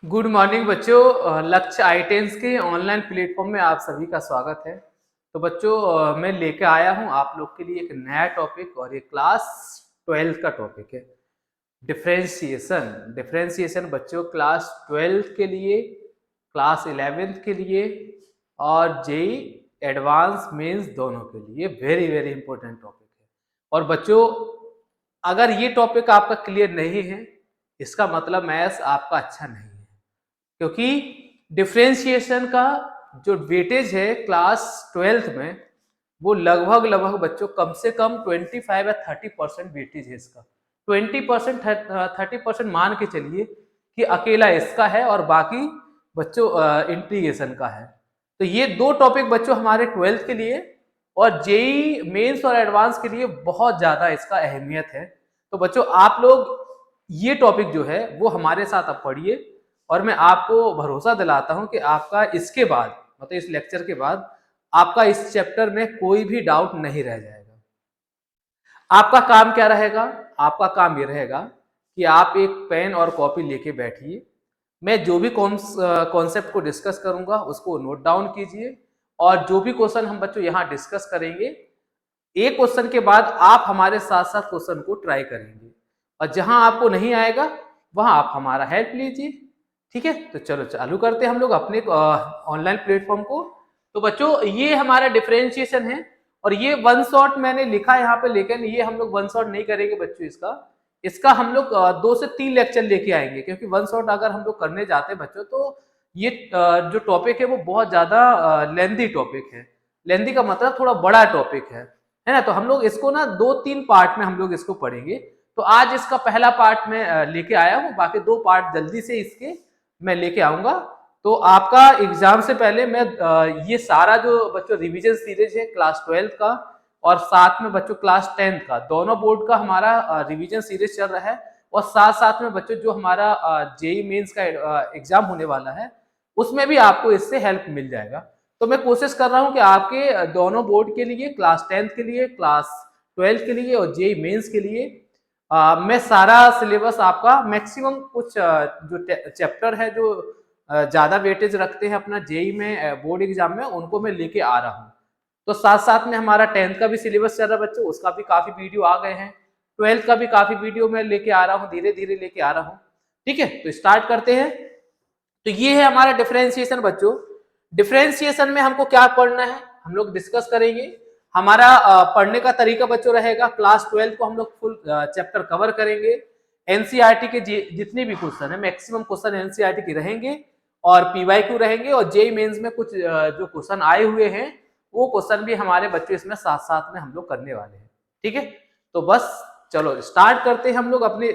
Good morning बच्चों। लक्ष्य आई10 के ऑनलाइन प्लेटफॉर्म में आप सभी का स्वागत है। तो बच्चों मैं लेके आया हूं आप लोग के लिए एक नया टॉपिक और ये क्लास 12 का टॉपिक है डिफरेंशिएशन। डिफरेंशिएशन बच्चों क्लास 12 के लिए, क्लास 11 के लिए और जेई एडवांस मेंस दोनों के लिए वेरी वेरी इंपॉर्टेंट टॉपिक है। और बच्चों अगर ये टॉपिक आपका क्लियर नहीं है इसका मतलब मैथ्स आपका अच्छा नहीं है, क्योंकि डिफरेंशिएशन का जो वेटेज है क्लास 12th में वो लगभग बच्चों कम से कम 25 या 30% वेटेज है इसका। 20% 30% मान के चलिए कि अकेला इसका है और बाकी बच्चों इंटीग्रेशन का है। तो ये दो टॉपिक बच्चों हमारे 12th के लिए और जेई मेंस और एडवांस के लिए बहुत ज्यादा इसका अहमियत है। तो बच्चों आप लोग ये टॉपिक जो है वो हमारे साथ अब पढ़िए और मैं आपको भरोसा दिलाता हूं कि आपका इसके बाद मतलब इस लेक्चर के बाद आपका इस चैप्टर में कोई भी डाउट नहीं रह जाएगा। आपका काम क्या रहेगा? आपका काम ये रहेगा कि आप एक पेन और कॉपी लेके बैठिए। मैं जो भी कॉन्सेप्ट को डिस्कस करूंगा उसको नोट डाउन कीजिए और जो भी क्वेश्चन हम बच्चों यहाँ डिस्कस करेंगे एक क्वेश्चन के बाद आप हमारे साथ साथ क्वेश्चन को ट्राई करेंगे और जहां आपको नहीं आएगा वहां आप हमारा हेल्प लीजिए। ठीक है, तो चलो चालू करते हैं हम लोग अपने ऑनलाइन प्लेटफॉर्म को। तो बच्चों ये हमारा डिफरेंशिएशन है और ये वन शॉट मैंने लिखा यहाँ पे, लेकिन ये हम लोग वन शॉट नहीं करेंगे बच्चों। इसका इसका हम लोग 2 से 3 लेक्चर लेके आएंगे, क्योंकि वन शॉट अगर हम लोग करने जाते हैं बच्चों तो ये जो टॉपिक है वो बहुत ज्यादा लेंदी टॉपिक है। लेंदी का मतलब थोड़ा बड़ा टॉपिक है ना। तो हम लोग इसको ना 2-3 पार्ट में हम लोग इसको पढ़ेंगे। तो आज इसका पहला पार्ट में लेके आया हूँ, बाकी 2 पार्ट जल्दी से इसके मैं लेके आऊंगा। तो आपका एग्जाम से पहले मैं ये सारा जो बच्चों रिवीजन सीरीज है क्लास 12 का और साथ में बच्चों क्लास 10 का, दोनों बोर्ड का हमारा रिवीजन सीरीज चल रहा है और साथ साथ में बच्चों जो हमारा जेई मेंस का एग्जाम होने वाला है उसमें भी आपको इससे हेल्प मिल जाएगा। तो मैं कोशिश कर रहा हूं कि आपके दोनों बोर्ड के लिए, क्लास 10 के लिए, क्लास 12 के लिए और जेई मेंस के लिए मैं सारा सिलेबस आपका मैक्सिमम कुछ जो चैप्टर है जो ज्यादा वेटेज रखते हैं अपना जेई में बोर्ड एग्जाम में, उनको मैं लेके आ रहा हूँ। तो साथ साथ में हमारा 10th का भी सिलेबस चल रहा है बच्चों, उसका भी काफी वीडियो आ गए हैं। 12th का भी काफी वीडियो मैं लेके आ रहा हूँ, धीरे धीरे लेके आ रहा हूँ। ठीक है, तो स्टार्ट करते हैं। तो ये है हमारा डिफरेंशिएशन बच्चों। डिफरेंशिएशन में हमको क्या पढ़ना है हम लोग डिस्कस करेंगे। हमारा पढ़ने का तरीका बच्चों रहेगा, क्लास 12 को हम लोग फुल चैप्टर कवर करेंगे। एनसीईआरटी के जितने भी क्वेश्चन है मैक्सिमम क्वेश्चन एनसीईआरटी के रहेंगे और पीवाईक्यू रहेंगे और जेई मेंस में कुछ जो क्वेश्चन आए हुए हैं वो क्वेश्चन भी हमारे बच्चों इसमें साथ साथ में हम लोग करने वाले हैं। ठीक है, तो बस चलो स्टार्ट करते हैं हम लोग अपने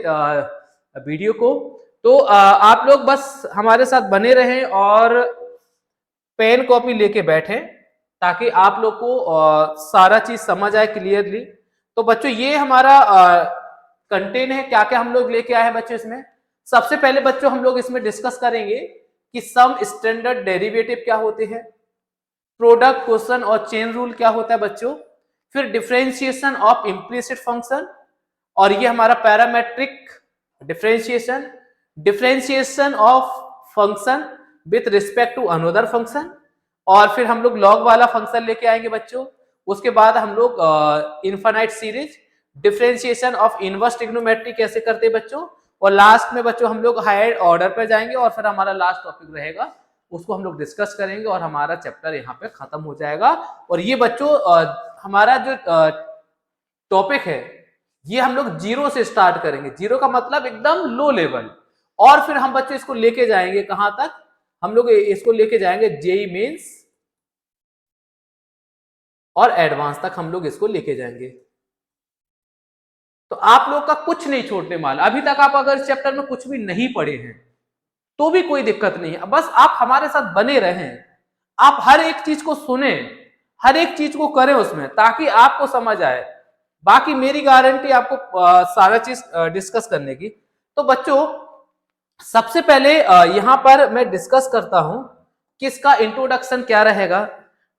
वीडियो को। तो आप लोग बस हमारे साथ बने रहें और पेन कॉपी लेके बैठे ताकि आप लोग को सारा चीज समझ आए क्लियरली। तो बच्चों ये हमारा कंटेंट है, क्या क्या हम लोग लेके आए हैं बच्चों इसमें। सबसे पहले बच्चों हम लोग इसमें डिस्कस करेंगे कि सम स्टैंडर्ड डेरिवेटिव क्या होते हैं, प्रोडक्ट क्वेश्चन और चेन रूल क्या होता है बच्चों, फिर डिफरेंशिएशन ऑफ इम्प्लिसिट फंक्शन और ये हमारा parametric differentiation, differentiation of function with respect to another function और फिर हम लोग लॉग वाला फंक्शन लेके आएंगे बच्चों। उसके बाद हम लोग infinite series, differentiation of inverse trigonometry कैसे करते हैं बच्चों, और लास्ट में बच्चों हम लोग हायर ऑर्डर पे जाएंगे और फिर हमारा लास्ट टॉपिक रहेगा उसको हम लोग डिस्कस करेंगे और हमारा चैप्टर यहाँ पे खत्म हो जाएगा। और ये बच्चों हमारा जो टॉपिक है ये हम लोग जीरो से स्टार्ट करेंगे। जीरो का मतलब एकदम लो लेवल, और फिर हम बच्चों इसको लेके जाएंगे कहां तक, हम लोग इसको लेके जाएंगे जेई मेंस और एडवांस तक हम लोग इसको लेके जाएंगे। तो आप लोग का कुछ नहीं छोड़ने वाला। अभी तक आप अगर इस चैप्टर में कुछ भी नहीं पढ़े हैं तो भी कोई दिक्कत नहीं है, बस आप हमारे साथ बने रहें, आप हर एक चीज को सुने, हर एक चीज को करें उसमें ताकि आपको समझ आए। बाकी मेरी गारंटी आपको सारा चीज डिस्कस करने की। तो बच्चों सबसे पहले यहां पर मैं डिस्कस करता हूं कि इसका इंट्रोडक्शन क्या रहेगा,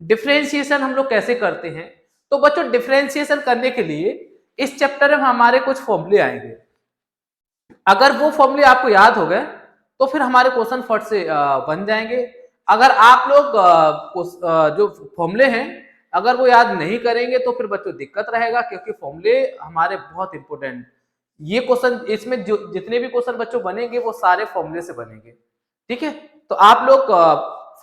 डिफरेंशिएशन हम लोग कैसे करते हैं। तो बच्चों डिफरेंशिएशन करने के लिए इस चैप्टर में हमारे कुछ फॉर्मूले आएंगे। अगर वो फॉर्मूले आपको याद हो गए तो फिर हमारे क्वेश्चन फट से बन जाएंगे। अगर आप लोग जो फॉर्मूले हैं अगर वो याद नहीं करेंगे तो फिर बच्चों दिक्कत रहेगा, क्योंकि फॉर्मूले हमारे बहुत इंपॉर्टेंट। ये क्वेश्चन इसमें जो जितने भी क्वेश्चन बच्चों बनेंगे वो सारे फॉर्मूले से बनेंगे, ठीक है। तो आप लोग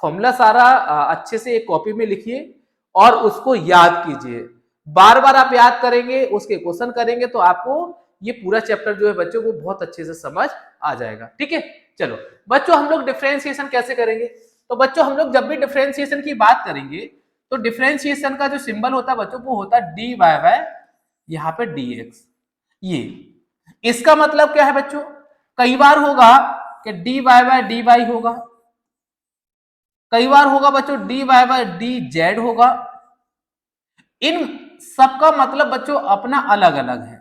फॉर्मूला सारा अच्छे से एक कॉपी में लिखिए और उसको याद कीजिए। बार बार आप याद करेंगे, उसके क्वेश्चन करेंगे तो आपको ये पूरा चैप्टर जो है बच्चों को बहुत अच्छे से समझ आ जाएगा, ठीक है। चलो बच्चों हम लोग डिफरेंशिएशन कैसे करेंगे। तो बच्चों हम लोग जब भी डिफरेंशिएशन की बात करेंगे तो डिफरेंशिएशन का जो सिंबल होता है बच्चों वो होता है डी वाई बाय यहाँ पे dx। ये इसका मतलब क्या है बच्चों, कई बार होगा कि d y by d y होगा, कई बार होगा बच्चों d y by d z होगा। इन सबका मतलब बच्चों अपना अलग अलग है,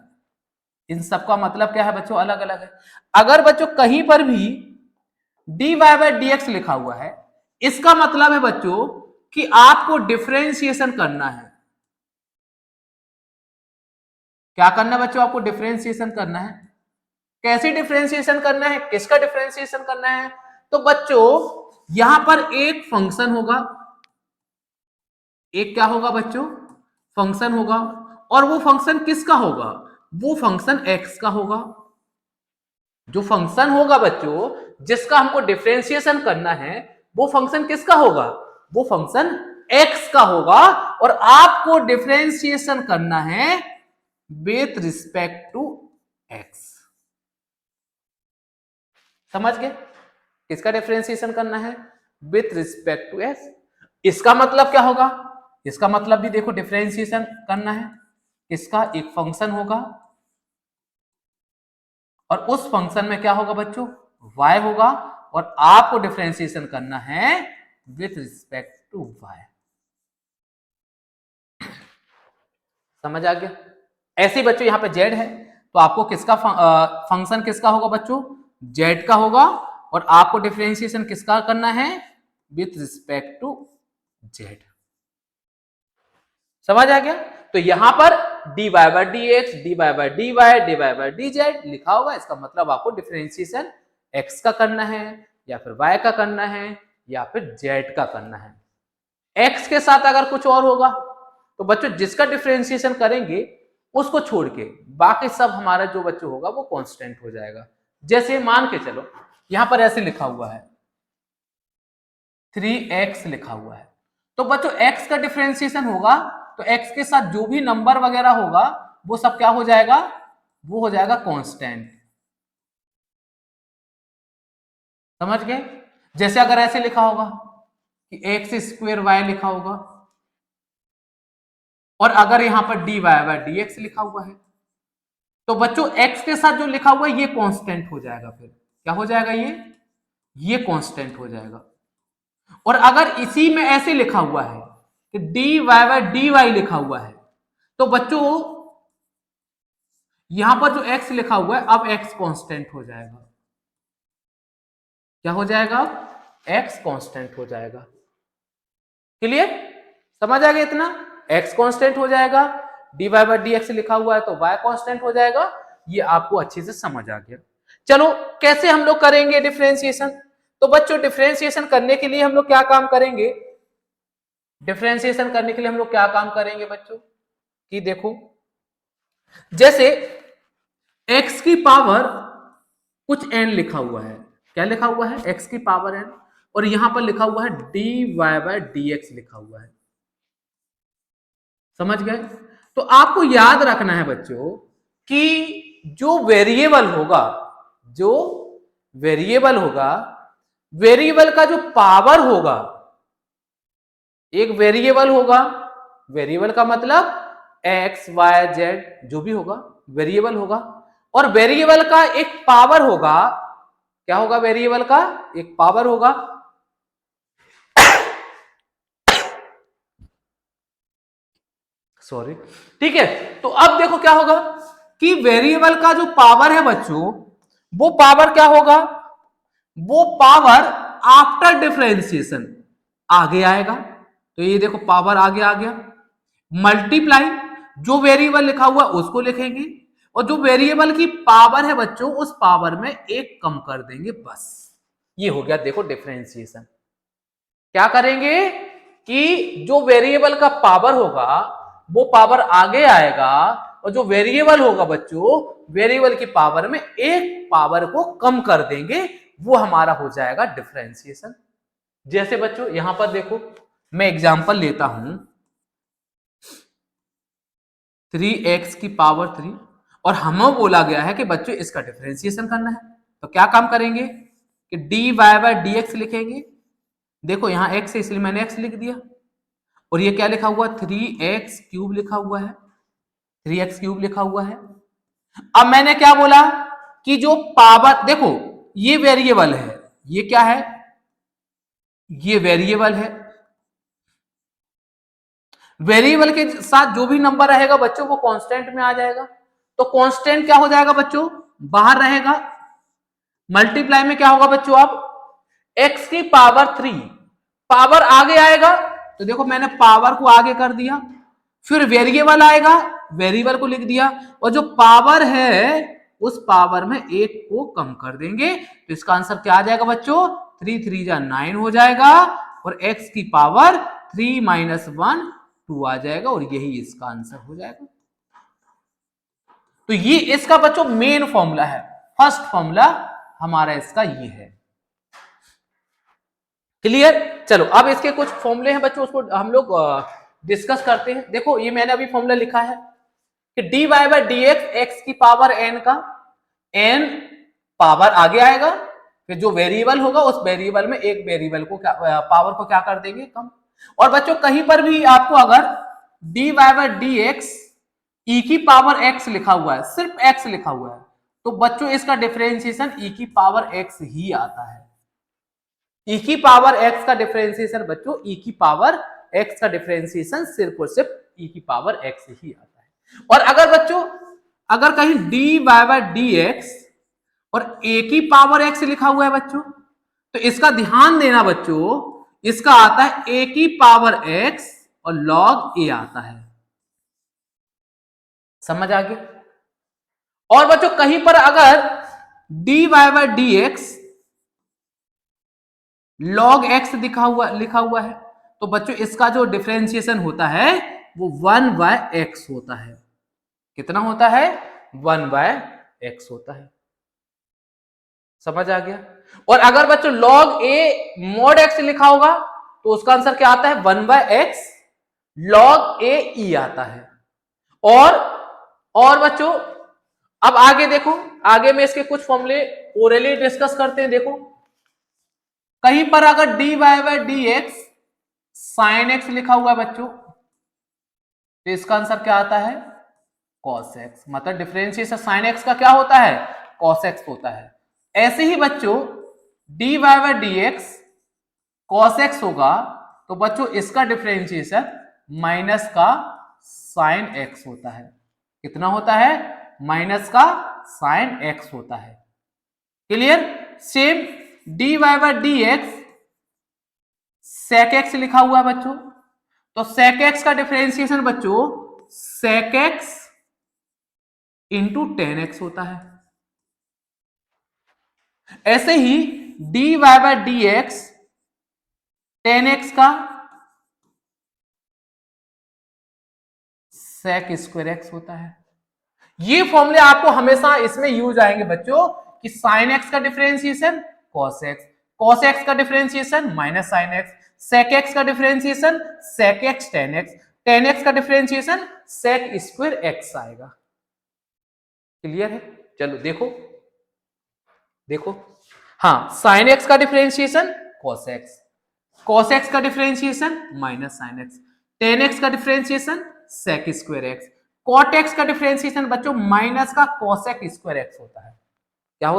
इन सबका मतलब क्या है बच्चों, अलग अलग है। अगर बच्चों कहीं पर भी d y by d x लिखा हुआ है इसका मतलब है बच्चों कि आपको डिफरेंशिएशन करना है। क्या करना है बच्चों, आपको डिफरेंशिएशन करना है। कैसे डिफरेंशिएशन करना है, किसका डिफरेंशिएशन करना है। तो बच्चों यहां पर एक फंक्शन होगा, एक क्या होगा बच्चों, फंक्शन होगा, और वो फंक्शन किसका होगा, वो फंक्शन एक्स का होगा। जो फंक्शन होगा बच्चों जिसका हमको डिफरेंशिएशन करना है वो फंक्शन किसका होगा, वो फंक्शन एक्स का होगा, और आपको डिफरेंशिएशन करना है विथ रिस्पेक्ट टू एक्स। समझ गए, किसका डिफरेंशिएशन करना है, विथ रिस्पेक्ट टू एक्स। इसका मतलब क्या होगा, इसका मतलब भी देखो डिफरेंशिएशन करना है, इसका एक फंक्शन होगा और उस फंक्शन में क्या होगा बच्चों, y होगा, और आपको डिफरेंशिएशन करना है विथ रिस्पेक्ट टू y। समझ आ गया। ऐसे बच्चों यहां पे z है तो आपको किसका फंक्शन किसका होगा बच्चों, z का होगा, और आपको डिफरेंशिएशन किसका करना है, विथ रिस्पेक्ट टू z। समझ आ गया। तो यहां पर dy by dx, dy by dy, dy by dz लिखा होगा, इसका मतलब आपको डिफरेंशिएशन x का करना है या फिर y का करना है या फिर z का करना है। x के साथ अगर कुछ और होगा तो बच्चों जिसका डिफरेंशिएशन करेंगे उसको छोड़ के बाकी सब हमारा जो बच्चों होगा वो कांस्टेंट हो जाएगा। जैसे मान के चलो यहां पर ऐसे लिखा हुआ है 3x लिखा हुआ है, तो बच्चों x का डिफरेंशिएशन होगा तो x के साथ जो भी नंबर वगैरह होगा वो सब क्या हो जाएगा, वो हो जाएगा कांस्टेंट। समझ गए। जैसे अगर ऐसे लिखा होगा कि एक्स स्क्वायर वाई लिखा होगा, और अगर यहां पर d y by d x लिखा हुआ है तो बच्चों x के साथ जो लिखा हुआ है ये कांस्टेंट हो जाएगा। फिर क्या हो जाएगा, ये कांस्टेंट हो जाएगा। और अगर इसी में ऐसे लिखा हुआ है कि d y by d y लिखा हुआ है तो बच्चों यहां पर जो x लिखा हुआ है अब x कांस्टेंट हो जाएगा। क्या हो जाएगा, x कांस्टेंट हो जाएगा। क्लियर, समझ आ गया इतना। x कांस्टेंट हो जाएगा, dy बाय dx लिखा हुआ है तो y कांस्टेंट हो जाएगा। ये आपको अच्छे से समझ आ गया। चलो कैसे हम लोग करेंगे डिफरेंशिएशन। तो बच्चों डिफरेंशिएशन करने के लिए हम लोग क्या काम करेंगे, डिफरेंशिएशन करने के लिए हम लोग क्या काम करेंगे बच्चों कि देखो जैसे x की पावर कुछ n लिखा हुआ है, क्या लिखा हुआ है, x की पावर n, और यहां पर लिखा हुआ है dy बाय dx लिखा हुआ है। समझ गए। तो आपको याद रखना है बच्चों कि जो वेरिएबल होगा, जो वेरिएबल होगा, वेरिएबल का जो पावर होगा, एक वेरिएबल होगा, वेरिएबल का मतलब x y z जो भी होगा वेरिएबल होगा, और वेरिएबल का एक पावर होगा। क्या होगा, वेरिएबल का एक पावर होगा। सॉरी, ठीक है। तो अब देखो क्या होगा कि वेरिएबल का जो पावर है बच्चों वो पावर क्या होगा, वो पावर आफ्टर डिफरेंशिएशन आगे आएगा। तो ये देखो पावर आगे आ गया, मल्टीप्लाई जो वेरिएबल लिखा हुआ उसको लिखेंगे, और जो वेरिएबल की पावर है बच्चों उस पावर में एक कम कर देंगे बस। ये हो गया देखो डिफरेंशिएशन। क्या करेंगे कि जो वेरिएबल का पावर होगा वो पावर आगे आएगा, और जो वेरिएबल होगा बच्चों, वेरिएबल की पावर में एक पावर को कम कर देंगे, वो हमारा हो जाएगा डिफरेंशिएशन। जैसे बच्चों यहां पर देखो, मैं एग्जांपल लेता हूं 3x की पावर 3, और हमें बोला गया है कि बच्चों इसका डिफरेंशिएशन करना है। तो क्या काम करेंगे कि dy बाय dx लिखेंगे। देखो यहां x है इसलिए मैंने x लिख दिया, और ये क्या लिखा हुआ 3x क्यूब लिखा हुआ है, 3x क्यूब लिखा हुआ है। अब मैंने क्या बोला कि जो पावर, देखो ये वेरिएबल है, ये क्या है, ये वेरिएबल है। वेरिएबल के साथ जो भी नंबर रहेगा बच्चों वो कांस्टेंट में आ जाएगा। तो कांस्टेंट क्या हो जाएगा बच्चों, बाहर रहेगा। मल्टीप्लाई में क्या होगा बच्चों, अब x की पावर 3, पावर आगे आएगा, तो देखो मैंने पावर को आगे कर दिया, फिर वेरिएबल आएगा, वेरिएबल को लिख दिया, और जो पावर है उस पावर में एक को कम कर देंगे, तो इसका आंसर क्या आ जाएगा बच्चों, 3 3 जा 9 हो जाएगा, और x की पावर 3 - 1 2 आ जाएगा, और यही इसका आंसर हो जाएगा। तो ये इसका बच्चों मेन फॉर्मूला है, फर्स्ट फॉर्मूला हमारा इसका ये है। क्लियर। चलो अब इसके कुछ फॉर्मूले हैं बच्चों, उसको हम लोग डिस्कस करते हैं। देखो ये मैंने अभी फॉर्मूला लिखा है कि dy बाय dx x की पावर n का n पावर आगे आएगा, फिर जो वेरिएबल होगा उस वेरिएबल में एक वेरिएबल को पावर को क्या कर देंगे, कम। और बच्चों कहीं पर भी आपको अगर dy बाय dx e की पावर x लिखा हुआ है, सिर्फ x लिखा हुआ है, तो बच्चों इसका डिफरेंशिएशन e की पावर x ही आता है। e की पावर x का डिफरेंशिएशन बच्चों, e की पावर x का डिफरेंशिएशन सिर्फ और सिर्फ e की पावर x ही आता है। और अगर बच्चों अगर कहीं dy बाय dx और a की पावर x लिखा हुआ है बच्चों, तो इसका ध्यान देना बच्चों, इसका आता है a की पावर x और log a आता है। समझ आ गया। और बच्चों कहीं पर अगर dy by dx log x लिखा हुआ है, तो बच्चों इसका जो डिफरेंशिएशन होता है वो 1/x होता है। कितना होता है, 1/x होता है। समझ आ गया। और अगर बच्चों log a mod x लिखा होगा तो उसका आंसर क्या आता है, 1/x log a e आता है। और बच्चों अब आगे देखो, आगे में इसके कुछ फॉर्मूले ओरली डिस्कस करते हैं। देखो कहीं पर अगर dy by dx sin x लिखा हुआ है बच्चों, तो इसका आंसर क्या आता है, cos x। मतलब डिफरेंशिएशन sin x का क्या होता है, cos x होता है। ऐसे ही बच्चों dy by dx cos x होगा, तो बच्चों इसका डिफरेंशिएशन माइनस का sin x होता है। कितना होता है, माइनस का sin x होता है। Clear. Same dy by dx sec x लिखा हुआ है बच्चों, तो sec x का डिफरेंशिएशन बच्चों sec x into tan x होता है। ऐसे ही dy by dx tan x का sec स्क्वायर x होता है। ये फॉर्मूले आपको हमेशा इसमें यूज आएंगे बच्चों कि sin x का डिफरेंशिएशन cos x का differentiation minus sin x, sec x का differentiation sec x tan x का डिफरेंशिएशन sec स्क्वायर x आएगा। क्लियर है। चलो देखो हाँ, sin x का डिफरेंशिएशन cos x का differentiation minus sin x, tan x का differentiation sec square x, cot x का डिफरेंशिएशन बच्चों माइनस का cosec स्क्वायर x होता है। क्या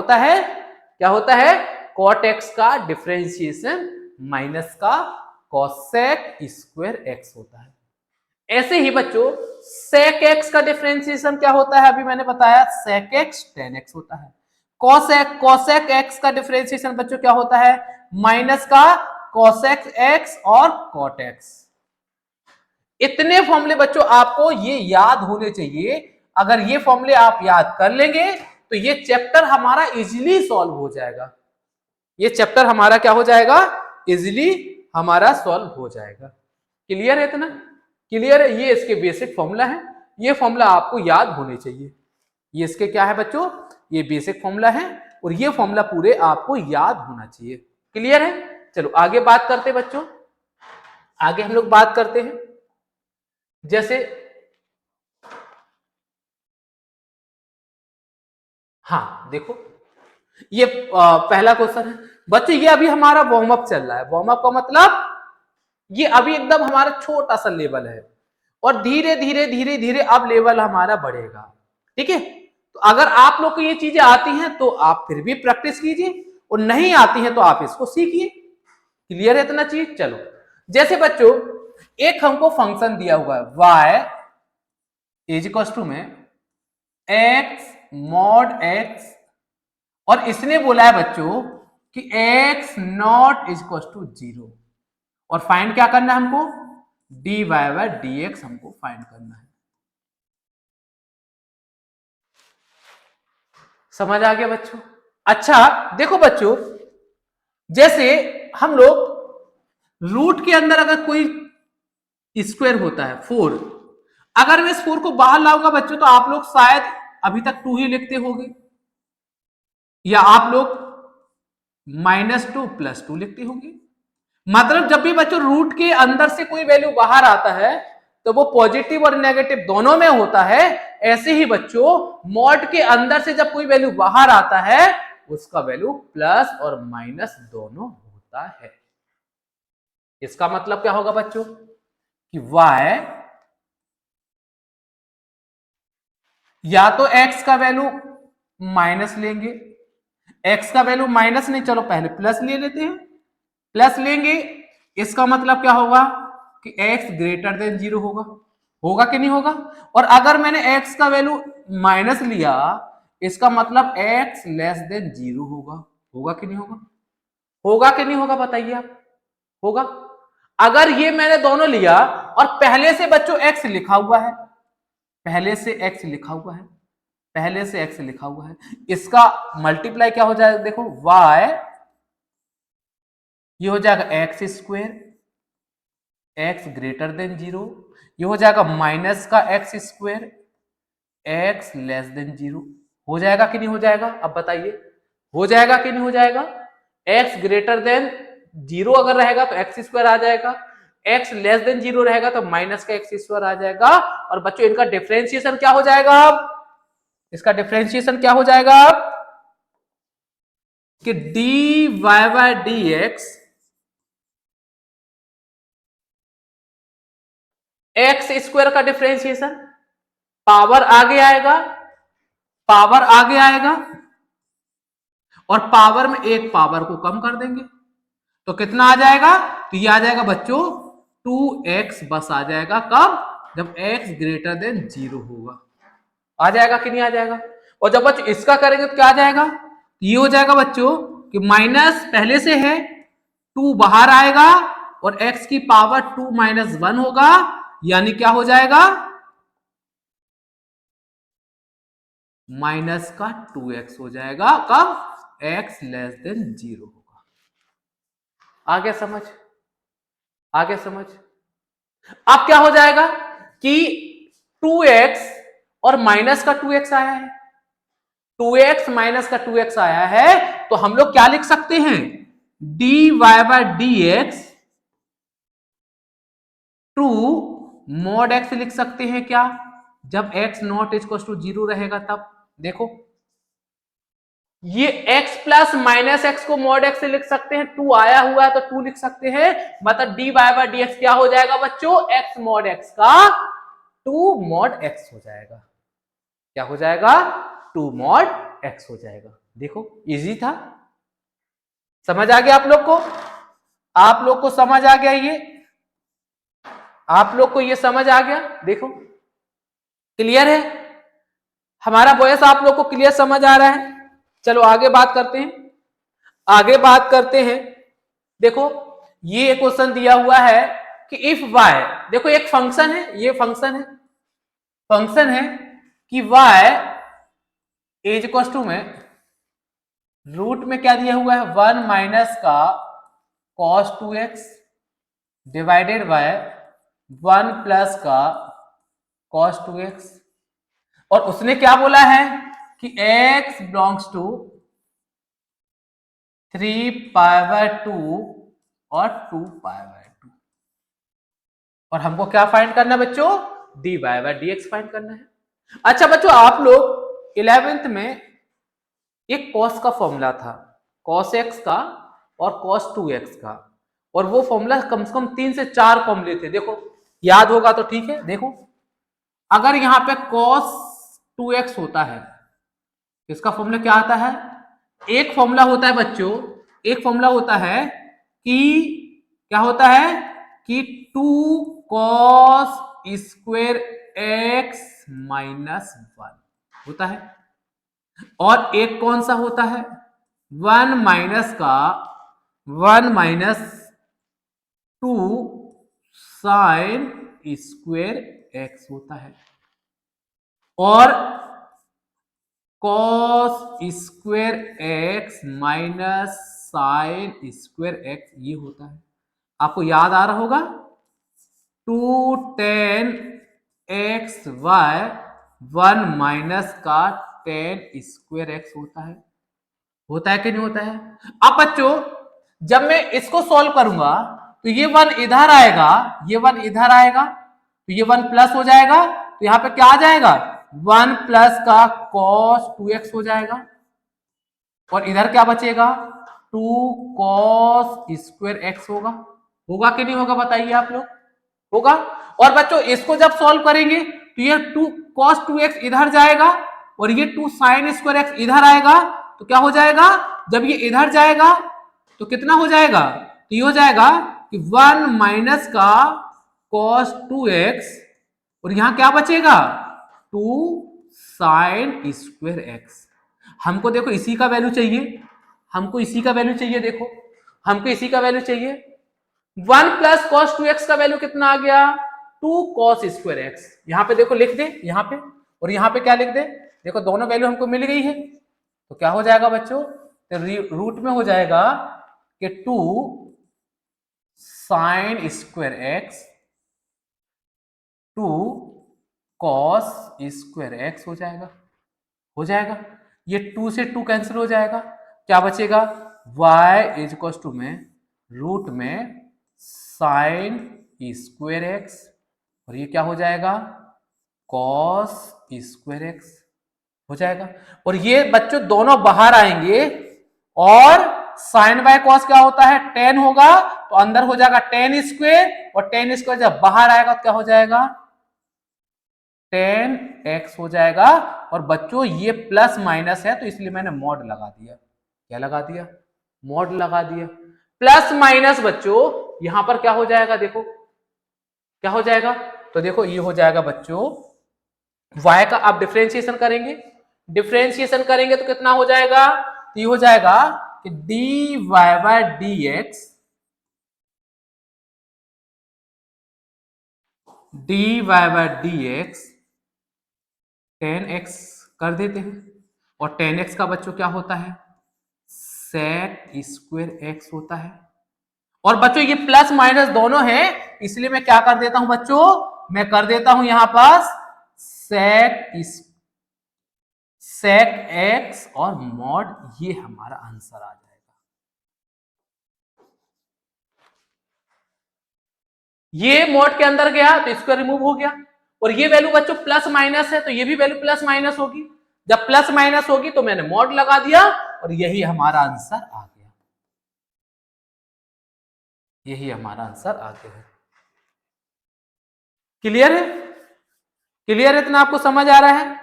होता है cot x का डिफरेंशिएशन माइनस का cosec स्क्वायर x होता है। ऐसे ही बच्चों sec x का डिफरेंशिएशन क्या होता है, अभी मैंने बताया sec x tan x होता है। cosec x का डिफरेंशिएशन बच्चों क्या होता है, माइनस का cosec x और cot x। इतने फॉर्मूले बच्चों आपको ये याद होने चाहिए। अगर ये फॉर्मूले आप याद कर लेंगे तो ये चैप्टर हमारा इजीली सॉल्व हो जाएगा। ये चैप्टर हमारा क्या हो जाएगा, इजिली हमारा सॉल्व हो जाएगा। क्लियर है इतना? क्लियर है? ये इसके बेसिक फॉर्मूला है, ये फॉर्मूला आपको याद होने चाहिए। ये इसके क्या है बच्चों, ये बेसिक फॉर्मूला है और ये फॉर्मूला पूरे आपको याद होना चाहिए। क्लियर है? चलो आगे बात करते हैं बच्चों, आगे हम लोग बात करते हैं। जैसे हाँ देखो, ये पहला क्वेश्चन है बच्चों, ये अभी हमारा वार्म अप चल रहा है। वार्म अप का मतलब ये अभी एकदम हमारा छोटा सा लेवल है और धीरे धीरे धीरे धीरे अब लेवल हमारा बढ़ेगा। ठीक है, तो अगर आप लोग को ये चीजें आती हैं तो आप फिर भी प्रैक्टिस कीजिए और नहीं आती हैं तो आप इसको सीखिए। क्लियर है इतना चीज? चलो जैसे बच्चों एक हमको फंक्शन दिया हुआ है y इज इक्वल टू में x मॉड x, और इसने बोला है बच्चों कि x not is equal to 0, और फाइंड क्या करना है हमको, dy बाय dx हमको फाइंड करना है। समझ आ गया बच्चों? अच्छा देखो बच्चों, जैसे हम लोग रूट के अंदर अगर कोई स्क्वायर होता है 4, अगर मैं इस 4 को बाहर लाऊंगा बच्चों तो आप लोग शायद अभी तक 2 ही लिखते होंगे, या आप लोग -2 +2 लिखते होंगे। मतलब जब भी बच्चों रूट के अंदर से कोई वैल्यू बाहर आता है तो वो पॉजिटिव और नेगेटिव दोनों में होता है। ऐसे ही बच्चों मॉड के अंदर से जब कोई वैल्यू बाहर आता है उसका वैल्यू प्लस और माइनस दोनों होता है। इसका मतलब क्या होगा बच्चों कि y या तो x का वैल्यू माइनस लेंगे, x का वैल्यू माइनस नहीं, चलो पहले प्लस ले लेते हैं, प्लस लेंगे, इसका मतलब क्या होगा कि x ग्रेटर देन 0 होगा। होगा कि नहीं होगा? और अगर मैंने x का वैल्यू माइनस लिया इसका मतलब x लेस देन 0 होगा। होगा कि नहीं होगा? होगा कि नहीं होगा बताइए आप? होगा। अगर ये मैंने दोनों लिया और पहले से बच्चों x लिखा हुआ है, पहले से x लिखा हुआ है, पहले से x लिखा हुआ है, इसका मल्टीप्लाई क्या हो जाएगा देखो, y ये हो जाएगा x square, x greater than 0, ये हो जाएगा माइनस का x square, x less than 0। हो जाएगा कि नहीं हो जाएगा? अब बताइए, हो जाएगा कि नहीं हो जाएगा? एक्स ग्रेटर देन 0 अगर रहेगा तो एक्स स्क्वायर आ जाएगा, एक्स लेस देन 0 रहेगा तो माइनस का एक्स स्क्वायर आ जाएगा। और बच्चों इनका डिफरेंशिएशन क्या हो जाएगा? अब इसका डिफरेंशिएशन क्या हो जाएगा अब कि dy by dx x square का डिफरेंशिएशन, पावर आगे आएगा, पावर आगे आएगा और पावर में एक पावर को कम कर देंगे तो कितना आ जाएगा? तो ये आ जाएगा बच्चों 2x बस आ जाएगा। कब? जब x ग्रेटर देन 0 होगा। आ जाएगा कि नहीं आ जाएगा? और जब बच्चों इसका करेंगे तो क्या आ जाएगा? ये हो जाएगा बच्चों कि माइनस पहले से है, 2 बाहर आएगा और x की पावर 2 - 1 होगा, यानी क्या हो जाएगा? माइनस का 2x हो जाएगा। कब? x लेस देन 0 होगा। आ गया समझ? आ गया समझ? अब क्या हो जाएगा कि 2x और माइनस का 2x आया है, 2x माइनस का 2x आया है, तो हम लोग क्या लिख सकते हैं? dy by dx two mod x लिख सकते हैं क्या? जब x नॉट इक्वल टू 0 रहेगा तब। देखो ये x प्लस माइनस एक्स को मॉड x से लिख सकते हैं, 2 आया हुआ है तो 2 लिख सकते हैं, मतलब dy बाय dx क्या हो जाएगा बच्चों? x मॉड x का 2 मॉड x हो जाएगा। क्या हो जाएगा? 2 मॉड x हो जाएगा। देखो इजी था, समझ आ गया आप लोग को? आप लोग को समझ आ गया? ये आप लोग को ये समझ आ गया? देखो क्लियर है? हमारा वॉइस आप लोग को क्लियर समझ आ रहा है? चलो आगे बात करते हैं, आगे बात करते हैं। देखो ये क्वेश्चन दिया हुआ है कि इफ y, देखो एक फंक्शन है, ये फंक्शन है, फंक्शन है कि y इज इक्वल टू में रूट में क्या दिया हुआ है 1 माइनस का cos 2x divided by 1 plus का cos 2x, और उसने क्या बोला है कि x बिलोंग्स टू 3π/2 और 2π/2, और हमको क्या फाइंड करना है बच्चों, dy/dx फाइंड करना है। अच्छा बच्चों, आप लोग 11th में एक cos का फॉर्मूला था, cos x का और cos 2x का, और वो फॉर्मूला कम से कम 3 से 4 फॉर्मूले थे। देखो याद होगा तो ठीक है। देखो अगर यहाँ पे cos 2x होता है, इसका फॉर्मूला क्या आता है, एक फॉर्मूला होता है बच्चों, एक फॉर्मूला होता है कि क्या होता है कि 2 cos स्क्वायर x माइनस 1 होता है, और एक कौन सा होता है 1 माइनस का 1 माइनस 2 साइन स्क्वायर x होता है, और cos square x minus sine square x ये होता है। आपको याद आ रहा होगा 2 tan x y 1 माइनस का tan स्क्वायर x होता है कि नहीं होता है। अब बच्चों जब मैं इसको सॉल्व करूंगा तो ये 1 इधर आएगा, ये 1 इधर आएगा, तो ये 1 प्लस हो जाएगा, तो यहां पे क्या आ जाएगा 1 प्लस का cos 2x हो जाएगा, और इधर क्या बचेगा 2 cos स्क्वायर x होगा कि नहीं होगा, बताइए आप लोग, होगा। और बच्चों इसको जब सॉल्व करेंगे तो ये 2 cos 2x इधर जाएगा, और ये 2 sin स्क्वायर x इधर आएगा, तो क्या हो जाएगा, जब ये इधर जाएगा तो कितना हो जाएगा, तो ये हो जाएगा कि 1 माइनस का cos 2x, और यहां क्या बचेगा 2 sin स्क्वायर x। हमको देखो इसी का वैल्यू चाहिए, हमको इसी का वैल्यू चाहिए, देखो हमको इसी का वैल्यू चाहिए। 1 प्लस cos 2x का वैल्यू कितना आ गया 2 cos स्क्वायर x, यहां पे देखो लिख दे यहां पे, और यहां पे क्या लिख दे, देखो दोनों वैल्यू हमको मिल गई है, तो क्या हो जाएगा बच्चों, तो रूट में हो जाएगा कि 2 sine square x 2 cos square x हो जाएगा, ये 2 से 2 कैंसिल हो जाएगा, क्या बचेगा y इज इक्वल टू में रूट में साइन स्क्वायर x, और ये क्या हो जाएगा cos स्क्वायर x हो जाएगा, और ये बच्चों दोनों बाहर आएंगे, और साइन बाय कॉस क्या होता है 10 होगा, तो अंदर हो जाएगा 10 स्क्वायर, और 10 स्क्वायर जब बाहर आएगा तो क्या हो जाएगा 10x हो जाएगा। और बच्चों ये प्लस माइनस है तो इसलिए मैंने मॉड लगा दिया, क्या लगा दिया, मॉड लगा दिया। प्लस माइनस बच्चों यहां पर क्या हो जाएगा, देखो क्या हो जाएगा, तो देखो ये हो जाएगा बच्चों y का, आप डिफरेंशिएशन करेंगे, डिफरेंशिएशन करेंगे तो कितना हो जाएगा, तो ये हो जाएगा कि dy/dx dy/dx 10x कर देते हैं, और 10x का बच्चों क्या होता है sec स्क्वायर x होता है, और बच्चों ये प्लस माइनस दोनों है, इसलिए मैं क्या कर देता हूं बच्चों, मैं कर देता हूं यहां पास sec x और मॉड, ये हमारा आंसर आ जाएगा। ये मॉड के अंदर गया तो इसको रिमूव हो गया, और ये वैल्यू बच्चों प्लस माइनस है तो ये भी वैल्यू प्लस माइनस होगी, जब प्लस माइनस होगी तो मैंने मॉड लगा दिया, और यही हमारा आंसर आ गया, यही हमारा आंसर आ गया। क्लियर है, क्लियर है, इतना आपको समझ आ रहा है,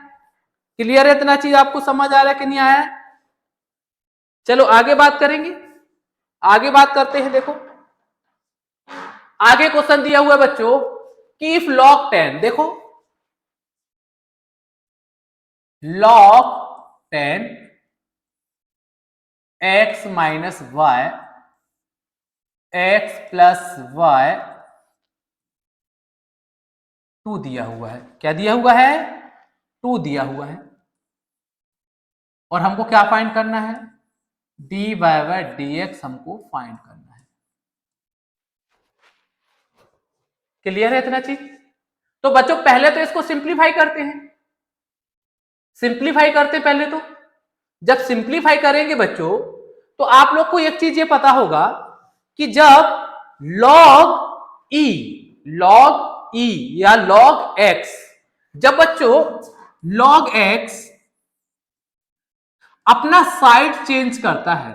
क्लियर है, इतना चीज आपको समझ आ रहा है कि नहीं आया है। चलो आगे बात करेंगे, आगे बात करते हैं। देखो आगे क्वेश्चन दिया हुआ है बच्चों कि इफ log 10, देखो log 10 x minus y x plus y 2 दिया हुआ है, क्या दिया हुआ है 2 दिया हुआ है, और हमको क्या फाइंड करना है d y by d x हमको फाइंड करना है। क्लियर है इतना चीज? तो बच्चों पहले तो इसको सिंप्लीफाई करते हैं, सिंप्लीफाई करते पहले तो। जब सिंप्लीफाई करेंगे बच्चों तो आप लोग को एक चीज ये पता होगा कि जब लॉग ई या लॉग एक्स, जब बच्चों लॉग एक्स अपना साइड चेंज करता है,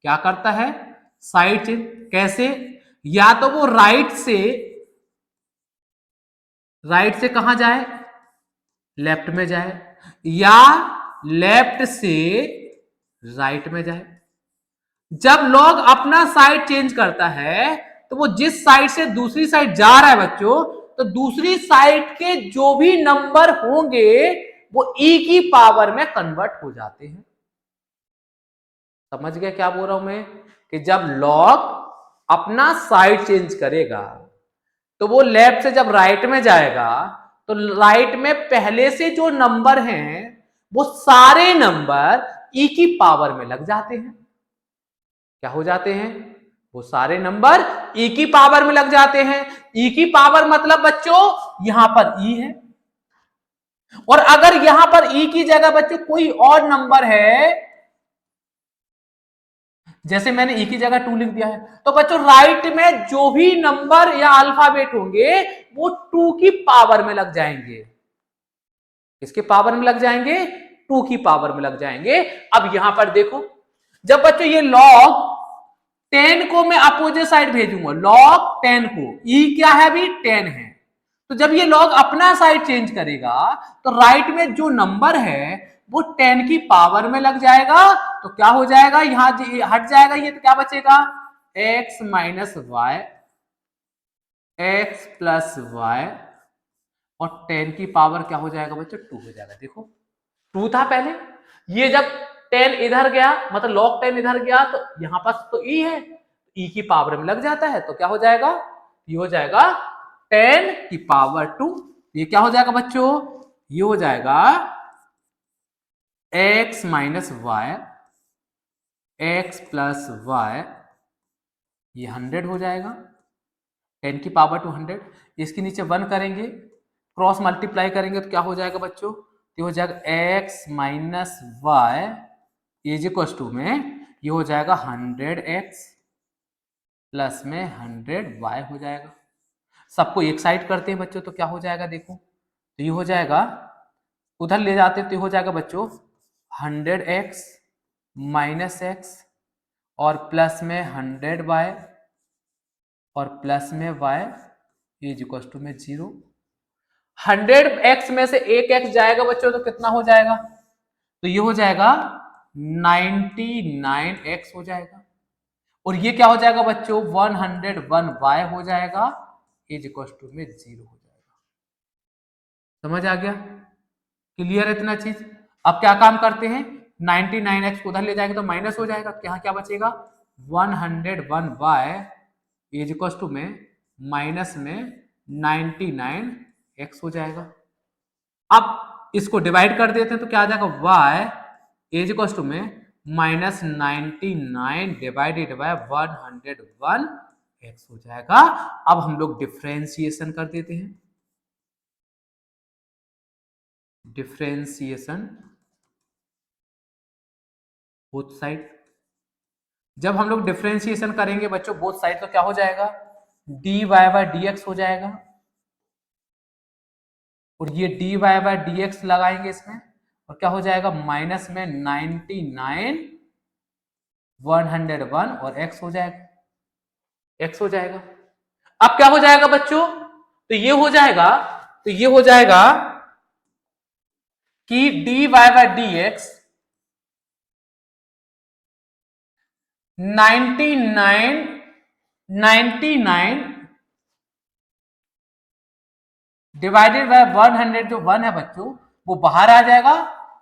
क्या करता है? Side change. कैसे? या तो वो राइट से कहां जाए? लेफ्ट में जाए, या लेफ्ट से राइट में जाए। जब लॉग अपना साइड चेंज करता है तो वो जिस साइड से दूसरी साइड जा रहा है बच्चों, तो दूसरी साइड के जो भी नंबर होंगे वो ई की पावर में कन्वर्ट हो जाते हैं। समझ गए क्या बोल रहा हूं मैं? कि जब लॉग अपना साइड चेंज करेगा तो वो लेफ्ट से जब राइट में जाएगा तो राइट में पहले से जो नंबर हैं वो सारे नंबर ई की पावर में लग जाते हैं। क्या हो जाते हैं? वो सारे नंबर ई की पावर में लग जाते हैं। ई की पावर मतलब बच्चों यहां पर ई है, और अगर यहां पर ई की जगह बच्चों कोई और नंबर है, जैसे मैंने ई की जगह 2 लिख दिया है, तो बच्चों राइट में जो भी नंबर या अल्फाबेट होंगे वो 2 की पावर में लग जाएंगे। किसके पावर में लग जाएंगे? 2 की पावर में लग जाएंगे। अब यहां पर देखो, जब बच्चों ये लॉग 10 को मैं अपोजिट साइड भेजूंगा, लॉग 10 को, ई क्या है अभी? 10 है। तो जब ये लॉग अपना साइड चेंज करेगा तो राइट में जो नंबर है वो 10 की पावर में लग जाएगा। तो क्या हो जाएगा? यहां हट जाएगा ये, तो क्या बचेगा? x minus y, x plus y, और 10 की पावर क्या हो जाएगा बच्चों? 2 हो जाएगा। देखो 2 था पहले, ये जब 10 इधर गया, मतलब log 10 इधर गया, तो यहां पास तो e है, e की पावर में लग जाता है। तो क्या हो जाएगा? ये हो जाएगा 10 की पावर 2। ये क्या हो जाएगा बच्चों? ये हो जाएगा x minus y, x plus y, ये 100 हो जाएगा। 10 की पावर 200, इसके नीचे 1 करेंगे, क्रॉस मल्टीप्लाई करेंगे तो क्या हो जाएगा बच्चों? ये हो जाएगा x minus y is equal to में, ये हो जाएगा 100x प्लस में 100y हो जाएगा। सबको एक साइड करते हैं बच्चों तो क्या हो जाएगा? देखो तो ये हो जाएगा, उधर ले जाते तो ये हो जाएगा बच्चों 100x माइनस एक्स और प्लस में 100y और प्लस में y इज इक्वल टू में 0। 100x में से एक x जाएगा बच्चों तो कितना हो जाएगा? तो ये हो जाएगा 99x हो जाएगा, और ये क्या हो जाएगा बच्चों? 101y हो जाएगा इज इक्वल टू में 0 हो जाएगा। समझ आ गया? क्लियर है इतना चीज? अब क्या काम करते हैं? 99x को उधर ले जाएंगे तो माइनस हो जाएगा, यहाँ क्या बचेगा? 101y इज इक्वल टू में माइनस में 99x हो जाएगा। अब इसको डिवाइड कर देते हैं तो क्या आ जाएगा? y इज इक्वल टू में माइनस 99 डिवाइडेड बाय 101x हो जाएगा। अब हम लोग डिफरेंशिएशन कर देते हैं। Differentiation both side. जब हम लोग डिफरेंशिएशन करेंगे बच्चों बोथ साइड तो क्या हो जाएगा? dy बाय dx हो जाएगा, और ये dy बाय dx लगाएंगे इसमें, और क्या हो जाएगा? माइनस में 99 101 और x हो जाएगा, x हो जाएगा। अब क्या हो जाएगा बच्चों? तो ये हो जाएगा, तो ये हो जाएगा कि dy by dx 99 divided by 100, जो 1 है बच्चों वो बाहर आ जाएगा,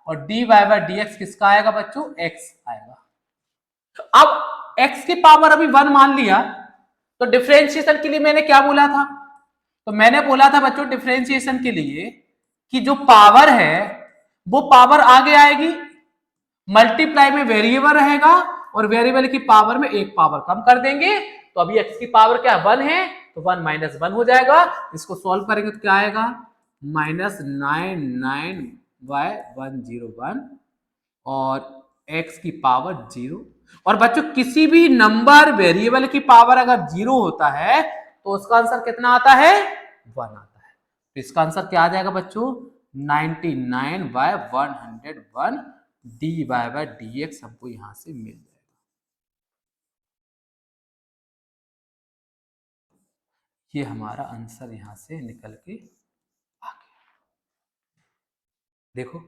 और dy बाय dx किसका आएगा बच्चों? x आएगा। अब x की पावर अभी 1 मान लिया, तो डिफरेंशिएशन के लिए मैंने क्या बोला था? तो मैंने बोला था बच्चों डिफरेंशिएशन के लिए कि जो पावर है वो पावर आगे आएगी, मल्टीप्लाई में वेरिएबल रहेगा, और वेरिएबल की पावर में एक पावर कम कर देंगे, तो अभी x की पावर क्या 1 है, तो 1 माइनस 1 हो जाएगा। इसको सॉल्व करेंगे तो क्या आएगा, -99y101 और x की पावर 0। और बच्चों किसी भी नंबर वेरिएबल की पावर अगर 0 होता है तो उसका आंसर कितना आता है, 1 आता है। तो इसका आंसर क्या आ जाएगा बच्चों, 99/101 dy/dx हमको यहां से मिल जाएगा। ये हमारा आंसर यहां से निकल के आ गया। देखो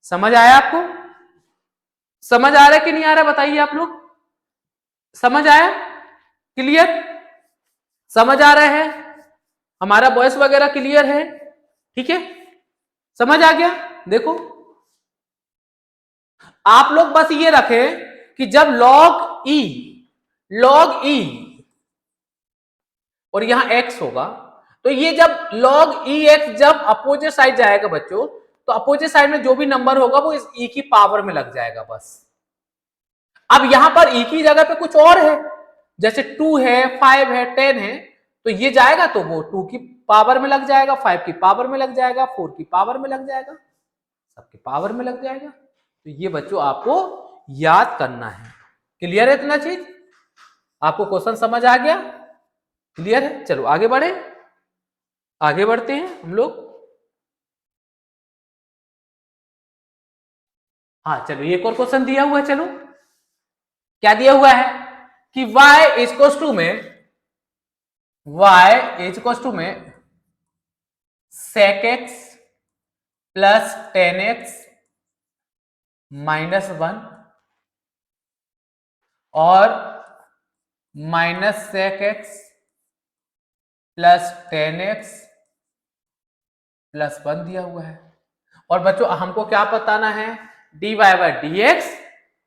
समझ आया आपको, समझ आ रहा है कि नहीं आ रहा, बताइए आप लोग, समझ आया, क्लियर, समझ आ रहा है, हमारा वॉइस वगैरह क्लियर है, ठीक है, समझ आ गया। देखो आप लोग बस ये रखें कि जब log e और यहां x होगा, तो ये जब log ex जब अपोजिट साइड जाएगा बच्चों, तो अपोजिट साइड में जो भी नंबर होगा वो इस e की पावर में लग जाएगा बस। अब यहां पर e की जगह पे कुछ और है, जैसे 2 है, 5 है, 10 है, तो ये जाएगा तो वो 2 की पावर में लग जाएगा, 5 की पावर में लग जाएगा, 4 की पावर में लग जाएगा, सबकी पावर में लग जाएगा। तो ये बच्चों आपको याद करना है। क्लियर है इतना चीज, आपको क्वेश्चन समझ आ गया, क्लियर है। चलो आगे बढ़े, आगे बढ़ते हैं हम लोग। हाँ चलो एक और क्वेश्चन दिया हुआ है, चलो क्या दिया हुआ है कि y इक्वल्स टू में sec x plus 10x minus 1 और minus sec x plus 10x plus 1 दिया हुआ है। और बच्चों हमको क्या बताना है, dy/dx,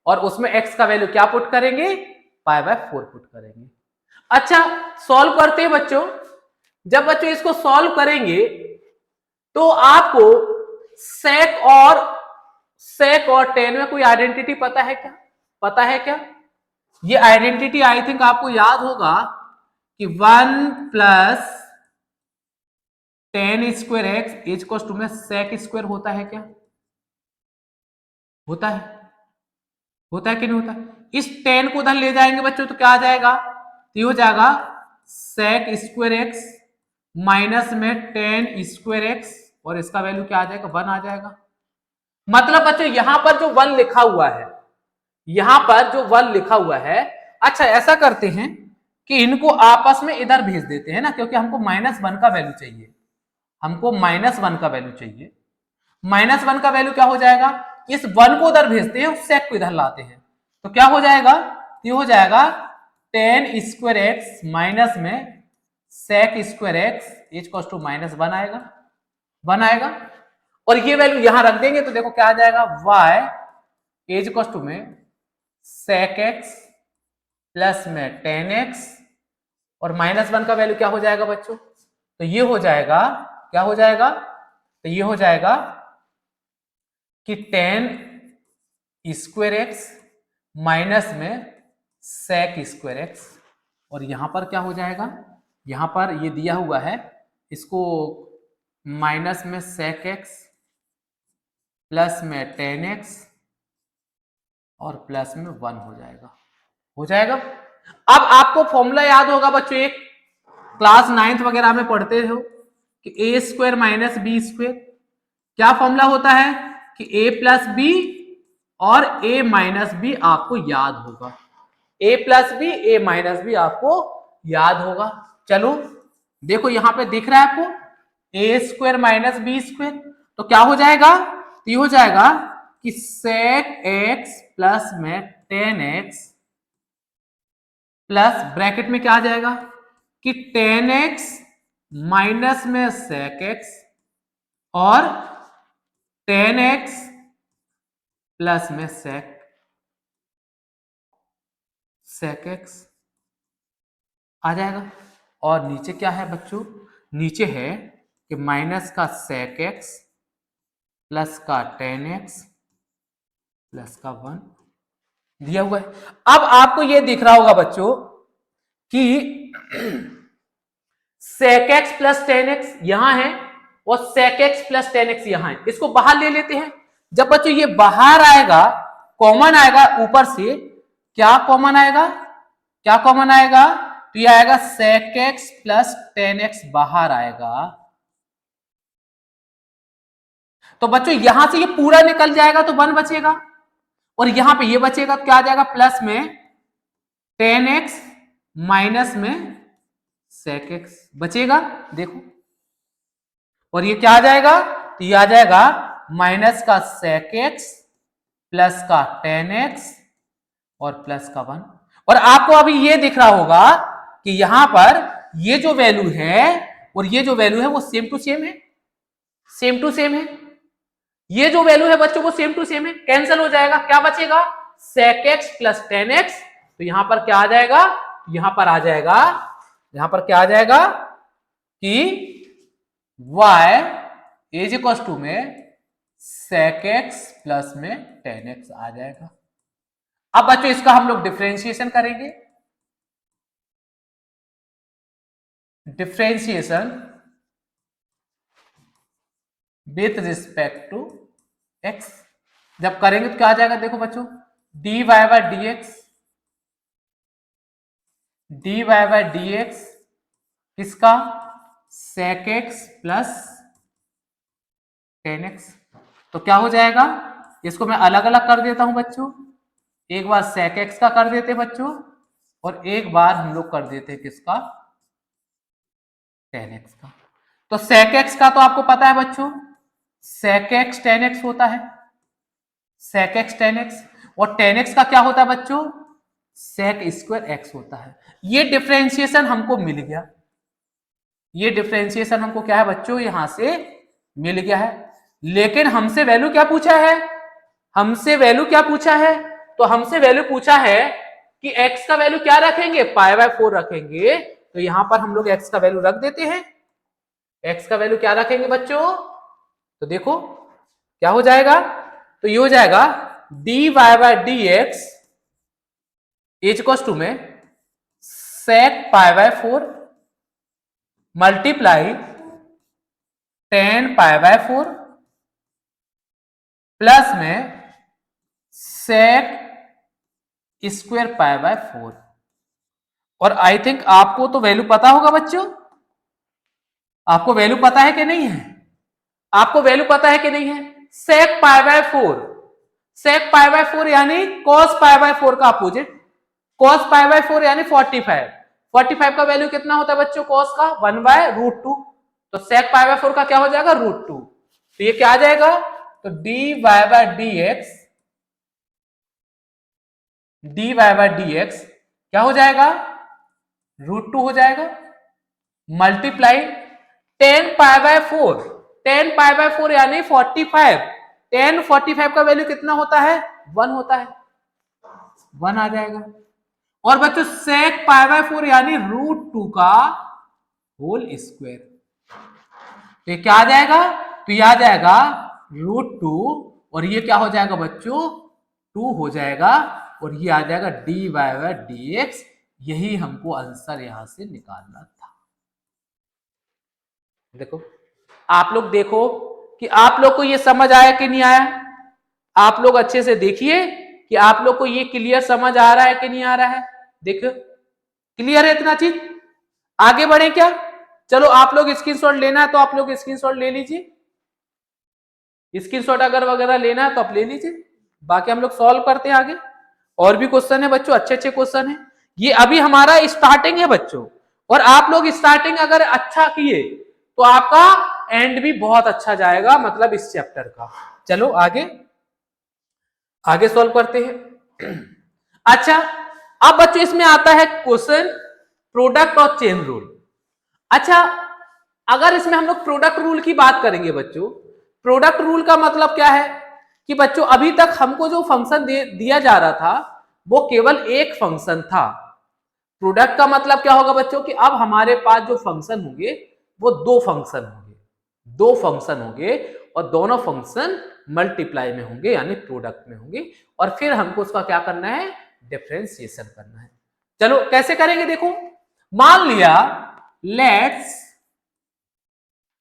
और उसमें x का वैल्यू क्या पुट करेंगे, π/4 पुट करेंगे। अच्छा सॉल्व करते हैं बच्चों। जब बच्चों इसको सॉल्व करेंगे तो आपको sec और 10 में कोई आइडेंटिटी पता है क्या, पता है क्या? ये आइडेंटिटी आई थिंक आपको याद होगा कि 1 plus 10 square x equals to में sec स्क्वायर होता है क्या, होता है, होता है कि नहीं होता है। इस 10 को उधर ले जाएंगे बच्चों तो क्या आ जाएगा, तो हो जाएगा sec स्क्वायर एक्स माइनस में 10 स्क्वायर एक्स, और इसका वैल्यू क्या आ जाएगा, 1 आ जाएगा। मतलब बच्चों यहां पर जो 1 लिखा हुआ है, यहां पर जो 1 लिखा हुआ है, अच्छा ऐसा करते हैं कि इनको आपस में इधर भेज देते हैं ना, क्योंकि हमको -1 का वैल्यू चाहिए, हमको -1 का वैल्यू चाहिए। -1 का वैल्यू क्या हो जाएगा, इस 1 को उधर भेजते हैं, उस sec को इधर लाते हैं, तो क्या हो जाएगा, ये हो जाएगा 10 स्क्वायर एक्स माइनस में sec square x equals to -1 आएगा, 1 आएगा। और ये वैल्यू यहां रख देंगे तो देखो क्या आ जाएगा, y इक्वल्स टू में sec x प्लस में 10x, और -1 का वैल्यू क्या हो जाएगा बच्चों, तो ये हो जाएगा, क्या हो जाएगा, तो ये हो जाएगा कि 10 स्क्वायर एक्स माइनस में sec स्क्वायर एक्स, और यहां पर क्या हो जाएगा, यहां पर ये दिया हुआ है, इसको माइनस में sec x प्लस में 10x और प्लस में 1 हो जाएगा, हो जाएगा। अब आपको फॉर्मूला याद होगा बच्चों, एक क्लास 9th वगैरह में पढ़ते हो कि a square minus b square, क्या फॉर्मूला होता है कि a प्लस बी और a माइनस बी आपको याद होगा, a plus b a minus b आपको याद होगा। चलो देखो यहां पे दिख रहा है आपको ए स्क्वायर माइनस बी स्क्वायर, तो क्या हो जाएगा, तो ये हो जाएगा कि sec x प्लस में 10x प्लस ब्रैकेट में क्या आ जाएगा कि 10x माइनस में sec x और 10x प्लस में sec x आ जाएगा। और नीचे क्या है बच्चों, नीचे है कि माइनस का sec x प्लस का 10x प्लस का 1, दिया हुआ है। अब आपको ये दिख रहा होगा बच्चों कि sec x plus ten x यहां है और sec x plus ten x यहां है, इसको बाहर ले लेते हैं। जब बच्चों ये बाहर आएगा, कॉमन आएगा ऊपर से, क्या कॉमन आएगा, क्या कॉमन आएगा, तो ये आएगा sec x plus ten x बाहर आएगा। तो बच्चों यहां से ये पूरा निकल जाएगा तो 1 बचेगा, और यहां पे ये बचेगा तो क्या आ जाएगा, प्लस में टेन एक्स माइनस में sec x बचेगा, देखो। और ये क्या आ जाएगा, तो ये आ जाएगा माइनस का sec x प्लस का टेन एक्स और प्लस का 1। और आपको अभी ये दिख रहा होगा कि यहां पर ये जो वैल्यू है और ये जो वैल्यू है वो सेम टू सेम है, सेम टू सेम है। ये जो वैल्यू है बच्चों वो सेम टू सेम है, कैंसिल हो जाएगा, क्या बचेगा, sec x plus ten x. तो यहां पर क्या आ जाएगा, यहां पर आ जाएगा, यहां पर क्या आ जाएगा कि y इज इक्वल टू में sec x प्लस में टेन एक्स आ जाएगा। अब बच्चों इसका हम लोग डिफरेंशिएशन करेंगे, differentiation with respect to x। जब करेंगे तो क्या आ जाएगा, देखो बच्चों, dy by dx, dy by dx किसका, sec x plus ten x. तो क्या हो जाएगा, इसको मैं अलग अलग कर देता हूं बच्चों, एक बार sec x का कर देते बच्चों और एक बार हम लोग कर देते किसका, टेन एक्स का। तो sec x का तो आपको पता है बच्चों, sec x टेन एक्स होता है, sec x टेन एक्स, और टेन एक्स का क्या होता है बच्चों, sec स्क्वायर x होता है। ये डिफरेंशिएशन हमको मिल गया, ये डिफरेंशिएशन हमको क्या है बच्चों, यहां से मिल गया है। लेकिन हमसे वैल्यू क्या पूछा है, हमसे वैल्यू क्या पूछा है, तो हमसे वैल्यू पूछा है कि x का वैल्यू क्या रखेंगे, पाई बाय 4 रखेंगे। तो यहां पर हम लोग x का वैल्यू रख देते हैं, x का वैल्यू क्या रखेंगे बच्चों, तो देखो क्या हो जाएगा, तो ये हो जाएगा dy by dx is equal to में sec pi by 4 multiply ten pi by 4 plus में sec स्क्वायर पाई बाय 4। और आई थिंक आपको तो वैल्यू पता होगा बच्चों, आपको वैल्यू पता है कि नहीं है, आपको वैल्यू पता है कि नहीं है, sec pi by 4, sec pi by 4 यानी cos पाई बाय 4 का अपोजिट, cos पाई बाय 4 यानी 45, 45 का वैल्यू कितना होता है बच्चों, cos का 1 बाय रूट 2, तो sec पाई बाय 4 का क्या हो जाएगा, रूट 2। तो ये क्या आ जाएगा, तो dy by dx, dy by dx क्या हो जाएगा, रूट 2 हो जाएगा, multiply ten pi by 4, ten pi by 4 यानी 45, टेन 45 का वैल्यू कितना होता है, 1 होता है, 1 आ जाएगा। और बच्चों sec पाई बाय 4 यानी रूट 2 का होल स्क्वायर, तो ये क्या आ जाएगा, तो ये आ जाएगा रूट 2, और ये क्या हो जाएगा बच्चों, 2 हो जाएगा, और ये आ जाएगा dy बाय dx। यही हमको आंसर यहां से निकालना था। देखो आप लोग देखो कि आप लोग को ये समझ आया कि नहीं आया, आप लोग अच्छे से देखिए कि आप लोग को ये क्लियर समझ आ रहा है कि नहीं आ रहा है। देखो क्लियर है इतना चीज, आगे बढ़े क्या, चलो आप लोग स्क्रीनशॉट लेना है तो आप लोग स्क्रीनशॉट ले लीजिए, स्क्रीनशॉट अगर वगैरह लेना है तो आप ले लीजिए, बाकी हम लोग सॉल्व करते हैं आगे। और भी क्वेश्चन है बच्चों, अच्छे अच्छे क्वेश्चन है, ये अभी हमारा स्टार्टिंग है बच्चों, और आप लोग स्टार्टिंग अगर अच्छा किए तो आपका एंड भी बहुत अच्छा जाएगा, मतलब इस चैप्टर का। चलो आगे आगे सॉल्व करते हैं। अच्छा अब बच्चों इसमें आता है क्वेश्चन प्रोडक्ट और चेन रूल। अच्छा अगर इसमें हम लोग प्रोडक्ट रूल की बात करेंगे बच्चों, प्रोडक्ट रूल का मतलब क्या है कि बच्चों अभी तक हमको जो फंक्शन दिया जा रहा था वो केवल एक फंक्शन था। प्रोडक्ट का मतलब क्या होगा बच्चों कि अब हमारे पास जो फंक्शन होंगे वो दो फंक्शन होंगे, दो फंक्शन होंगे और दोनों फंक्शन मल्टीप्लाई में होंगे यानी प्रोडक्ट में होंगे, और फिर हमको उसका क्या करना है, डिफरेंशिएशन करना है। चलो कैसे करेंगे देखो, मान लिया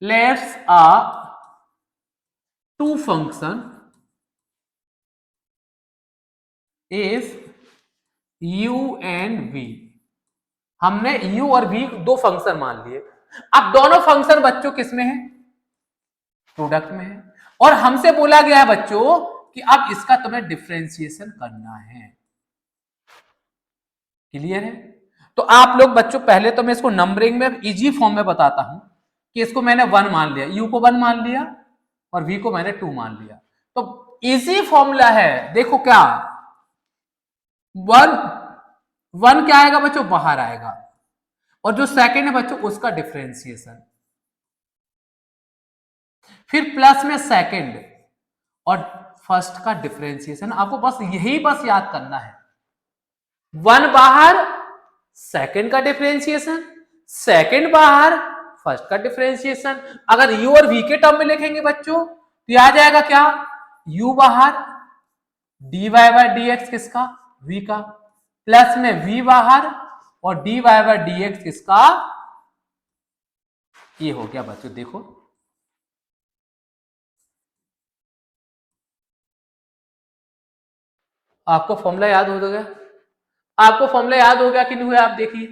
let's a two function is u and v। हमने u और v दो फंक्शन मान लिए। अब दोनों फंक्शन बच्चों किसमें है, प्रोडक्ट में है, और हमसे बोला गया है बच्चों कि अब इसका तुम्हें डिफरेंशिएशन करना है। क्लियर है? तो आप लोग बच्चों पहले तो मैं इसको नंबरिंग में इजी फॉर्म में बताता हूं कि इसको मैंने 1 मान लिया, u को 1 मान लिया और v को मैंने 2 मान लिया। तो इजी फॉर्मूला है, देखो क्या 1 क्या आएगा बच्चों, बाहर आएगा, और जो सेकंड है बच्चों उसका डिफरेंशिएशन, फिर प्लस में सेकंड और फर्स्ट का डिफरेंशिएशन। आपको बस यही बस याद करना है, 1 बाहर सेकंड का डिफरेंशिएशन, सेकंड बाहर फर्स्ट का डिफरेंशिएशन। अगर u और v के टर्म में लिखेंगे बच्चों तो आ जाएगा क्या, u बाहर dy बाय dx किसका, v का, प्लस में v बाहर और dy बाय dx किसका, ये हो गया बच्चों। देखो आपको फॉर्मूला याद हो गया, आपको फॉर्मूला याद हो गया कि नहीं हुआ, आप देखिए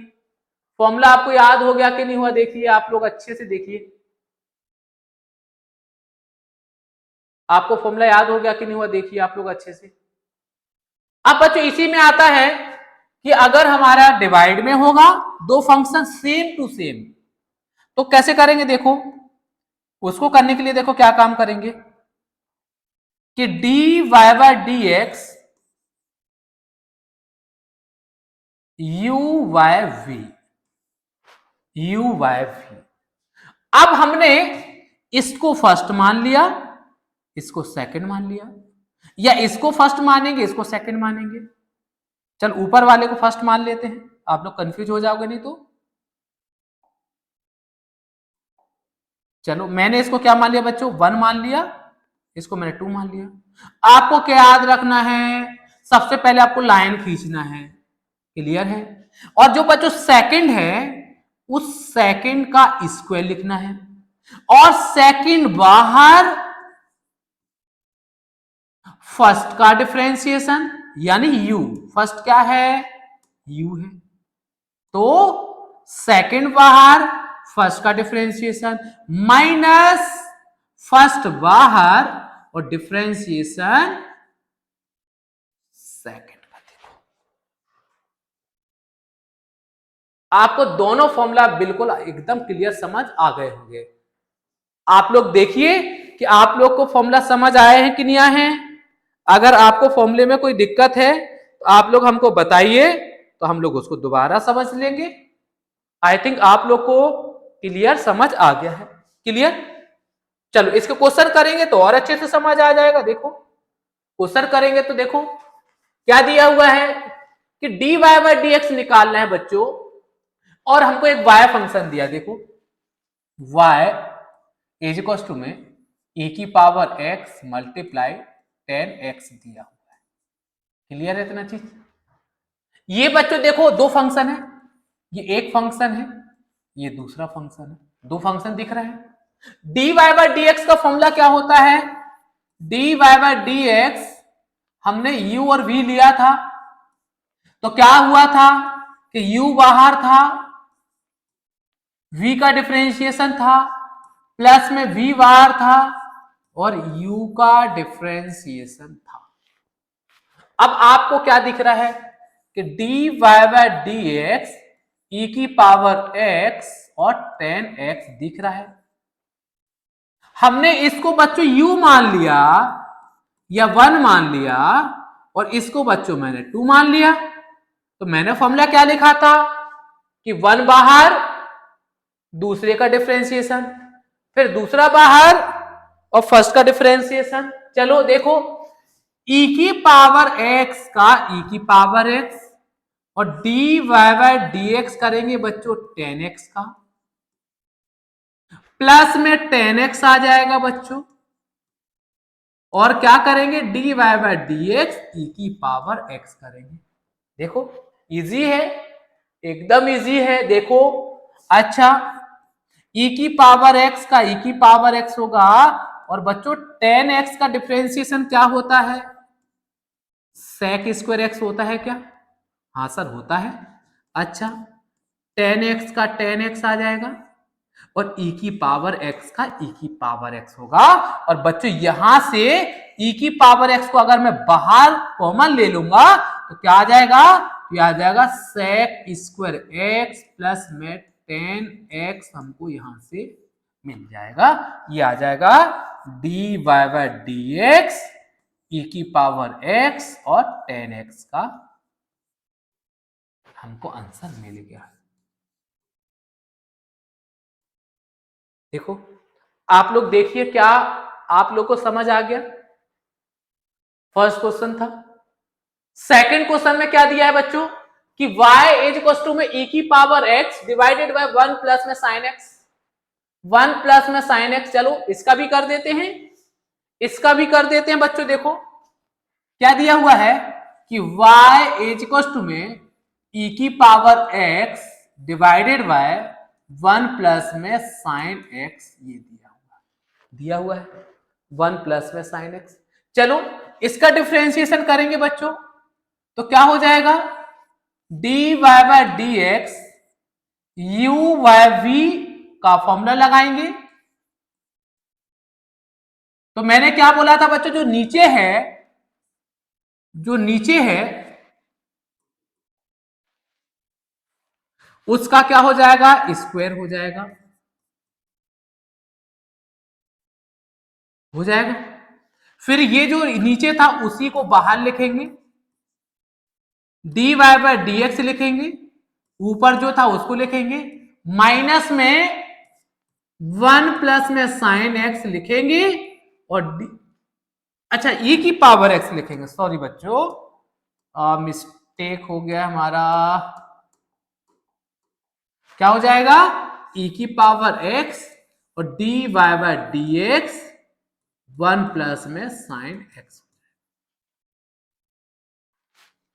फॉर्मूला आपको याद हो गया कि नहीं हुआ, देखिए आप लोग अच्छे से देखिए, आपको फॉर्मूला याद हो गया कि नहीं हुआ, देखिए आप लोग अच्छे से। अब बच्चों इसी में आता है कि अगर हमारा डिवाइड में होगा दो फंक्शन सेम टू सेम तो कैसे करेंगे, देखो उसको करने के लिए देखो क्या काम करेंगे कि dy by dx u by v। अब हमने इसको फर्स्ट मान लिया, इसको सेकंड मान लिया, या इसको फर्स्ट मानेंगे इसको सेकंड मानेंगे। चल ऊपर वाले को फर्स्ट मान लेते हैं, आप लोग कंफ्यूज हो जाओगे नहीं तो। चलो मैंने इसको क्या मान लिया बच्चों, 1 मान लिया, इसको मैंने 2 मान लिया। आपको क्या याद रखना है, सबसे पहले आपको लाइन खींचना है, क्लियर है, और जो बच्चों सेकंड है उस सेकंड का स्क्वायर लिखना है, और सेकंड बाहर फर्स्ट का डिफरेंशिएशन यानी u, फर्स्ट क्या है, u है, तो सेकंड बाहर फर्स्ट का डिफरेंशिएशन माइनस फर्स्ट बाहर और डिफरेंशिएशन सेकंड का। देखो आपको दोनों फॉर्मूला बिल्कुल एकदम क्लियर समझ आ गए होंगे। आप लोग देखिए कि आप लोग को फॉर्मूला समझ आए हैं कि नहीं आए हैं। अगर आपको फॉर्मूले में कोई दिक्कत है तो आप लोग हमको बताइए, तो हम लोग उसको दोबारा समझ लेंगे। आई थिंक आप लोग को क्लियर समझ आ गया है, क्लियर। चलो इसके क्वेश्चन करेंगे तो और अच्छे से समझ आ जाएगा। देखो क्वेश्चन करेंगे तो देखो क्या दिया हुआ है कि dy बाय dx निकालना है बच्चों, और हमको एक y फंक्शन दिया। देखो y इज इक्वल टू में e की पावर x मल्टीप्लाई 10x दिया हुआ है, क्लियर है इतना चीज। ये बच्चों देखो दो फंक्शन है, ये एक फंक्शन है, ये दूसरा फंक्शन है, दो फंक्शन दिख रहे हैं। dy बाय dx का फॉर्मूला क्या होता है, dy बाय dx हमने u और v लिया था, तो क्या हुआ था कि u बाहर था, v का डिफरेंशिएशन था, प्लस में v बाहर था और u का डिफरेंशिएशन था। अब आपको क्या दिख रहा है कि dy बाय dx e की पावर x और 10x दिख रहा है। हमने इसको बच्चों u मान लिया या 1 मान लिया, और इसको बच्चों मैंने 2 मान लिया, तो मैंने फॉर्मूला क्या लिखा था कि 1 बाहर दूसरे का डिफरेंशिएशन, फिर दूसरा बाहर और फर्स्ट का डिफरेंशिएशन। चलो देखो e की पावर x का e की पावर x और dy बाय dx करेंगे बच्चों 10x का, प्लस में 10x आ जाएगा बच्चों, और क्या करेंगे dy बाय dx e की पावर x करेंगे। देखो इजी है, एकदम इजी है। देखो अच्छा e की पावर x का e की पावर x होगा, और बच्चों 10x का डिफरेंशिएशन क्या होता है, sec स्क्वायर x होता है क्या? हाँ सर होता है। अच्छा 10x का 10x आ जाएगा, और e की पावर x का e की पावर x होगा। और बच्चों यहां से e की पावर x को अगर मैं बाहर कॉमन ले लूंगा तो क्या आ जाएगा, ये आ जाएगा sec स्क्वायर x प्लस में 10x हमको यहां से मिल जाएगा। ये आ जाएगा dy बाय dx e की पावर x और 10x का हमको आंसर मिल गया। देखो आप लोग देखिए, क्या आप लोग को समझ आ गया? फर्स्ट क्वेश्चन था। सेकंड क्वेश्चन में क्या दिया है बच्चों कि y इज इक्वल टू में e की power x divided bye 1 plus में साइन x, 1 प्लस में साइन x। चलो इसका भी कर देते हैं, इसका भी कर देते हैं बच्चों। देखो क्या दिया हुआ है कि y इज इक्वल टू में e की power x divided bye 1 plus में साइन x, ये दिया हुआ है 1 प्लस में साइन x। चलो इसका डिफरेंशिएशन करेंगे बच्चों, तो क्या हो जाएगा dy by dx u by v का फॉर्मूला लगाएंगे। तो मैंने क्या बोला था बच्चों, जो नीचे है, जो नीचे है उसका क्या हो जाएगा, स्क्वायर हो जाएगा, हो जाएगा। फिर ये जो नीचे था उसी को बाहर लिखेंगे, dy बाय dx लिखेंगे, ऊपर जो था उसको लिखेंगे, माइनस में 1 प्लस में साइन x लिखेंगे, और अच्छा e की पावर x लिखेंगे। सॉरी बच्चों, मिस्टेक हो गया हमारा। क्या हो जाएगा e की पावर x और dy बाय dx 1 प्लस में साइन x।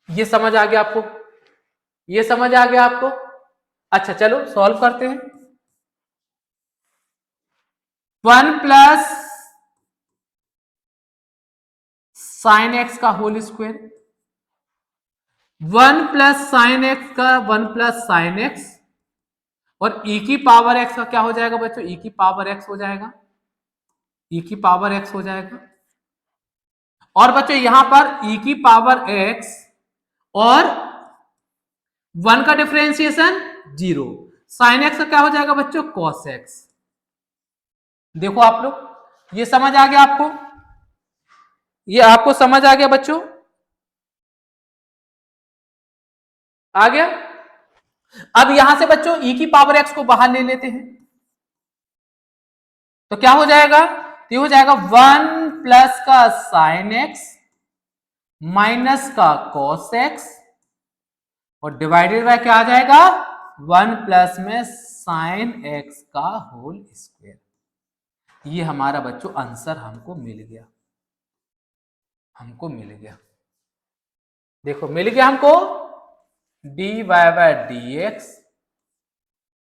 ये समझ आ गया आपको? ये समझ आ गया आपको? अच्छा चलो सॉल्व करते हैं। 1 प्लस साइन एक्स का whole square, 1 plus sine x का 1 प्लस साइन एक्स, और e की पावर x का क्या हो जाएगा बच्चों, e की पावर x हो जाएगा, e की पावर x हो जाएगा। और बच्चों यहां पर e की पावर x और 1 का डिफरेंशिएशन 0, साइन x का क्या हो जाएगा बच्चों, cos x। देखो आप लोग ये समझ आ गया आपको? ये आपको समझ आ गया बच्चों? आ गया? अब यहां से बच्चों e की पावर x को बाहर ले लेते हैं, तो क्या हो जाएगा, ये हो जाएगा 1 प्लस का साइन एक्स माइनस का cos x, और डिवाइडेड बाय क्या आ जाएगा 1 प्लस में साइन x का होल स्क्वायर। ये हमारा बच्चों आंसर हमको मिल गया, हमको मिल गया। देखो मिल गया हमको dy by dx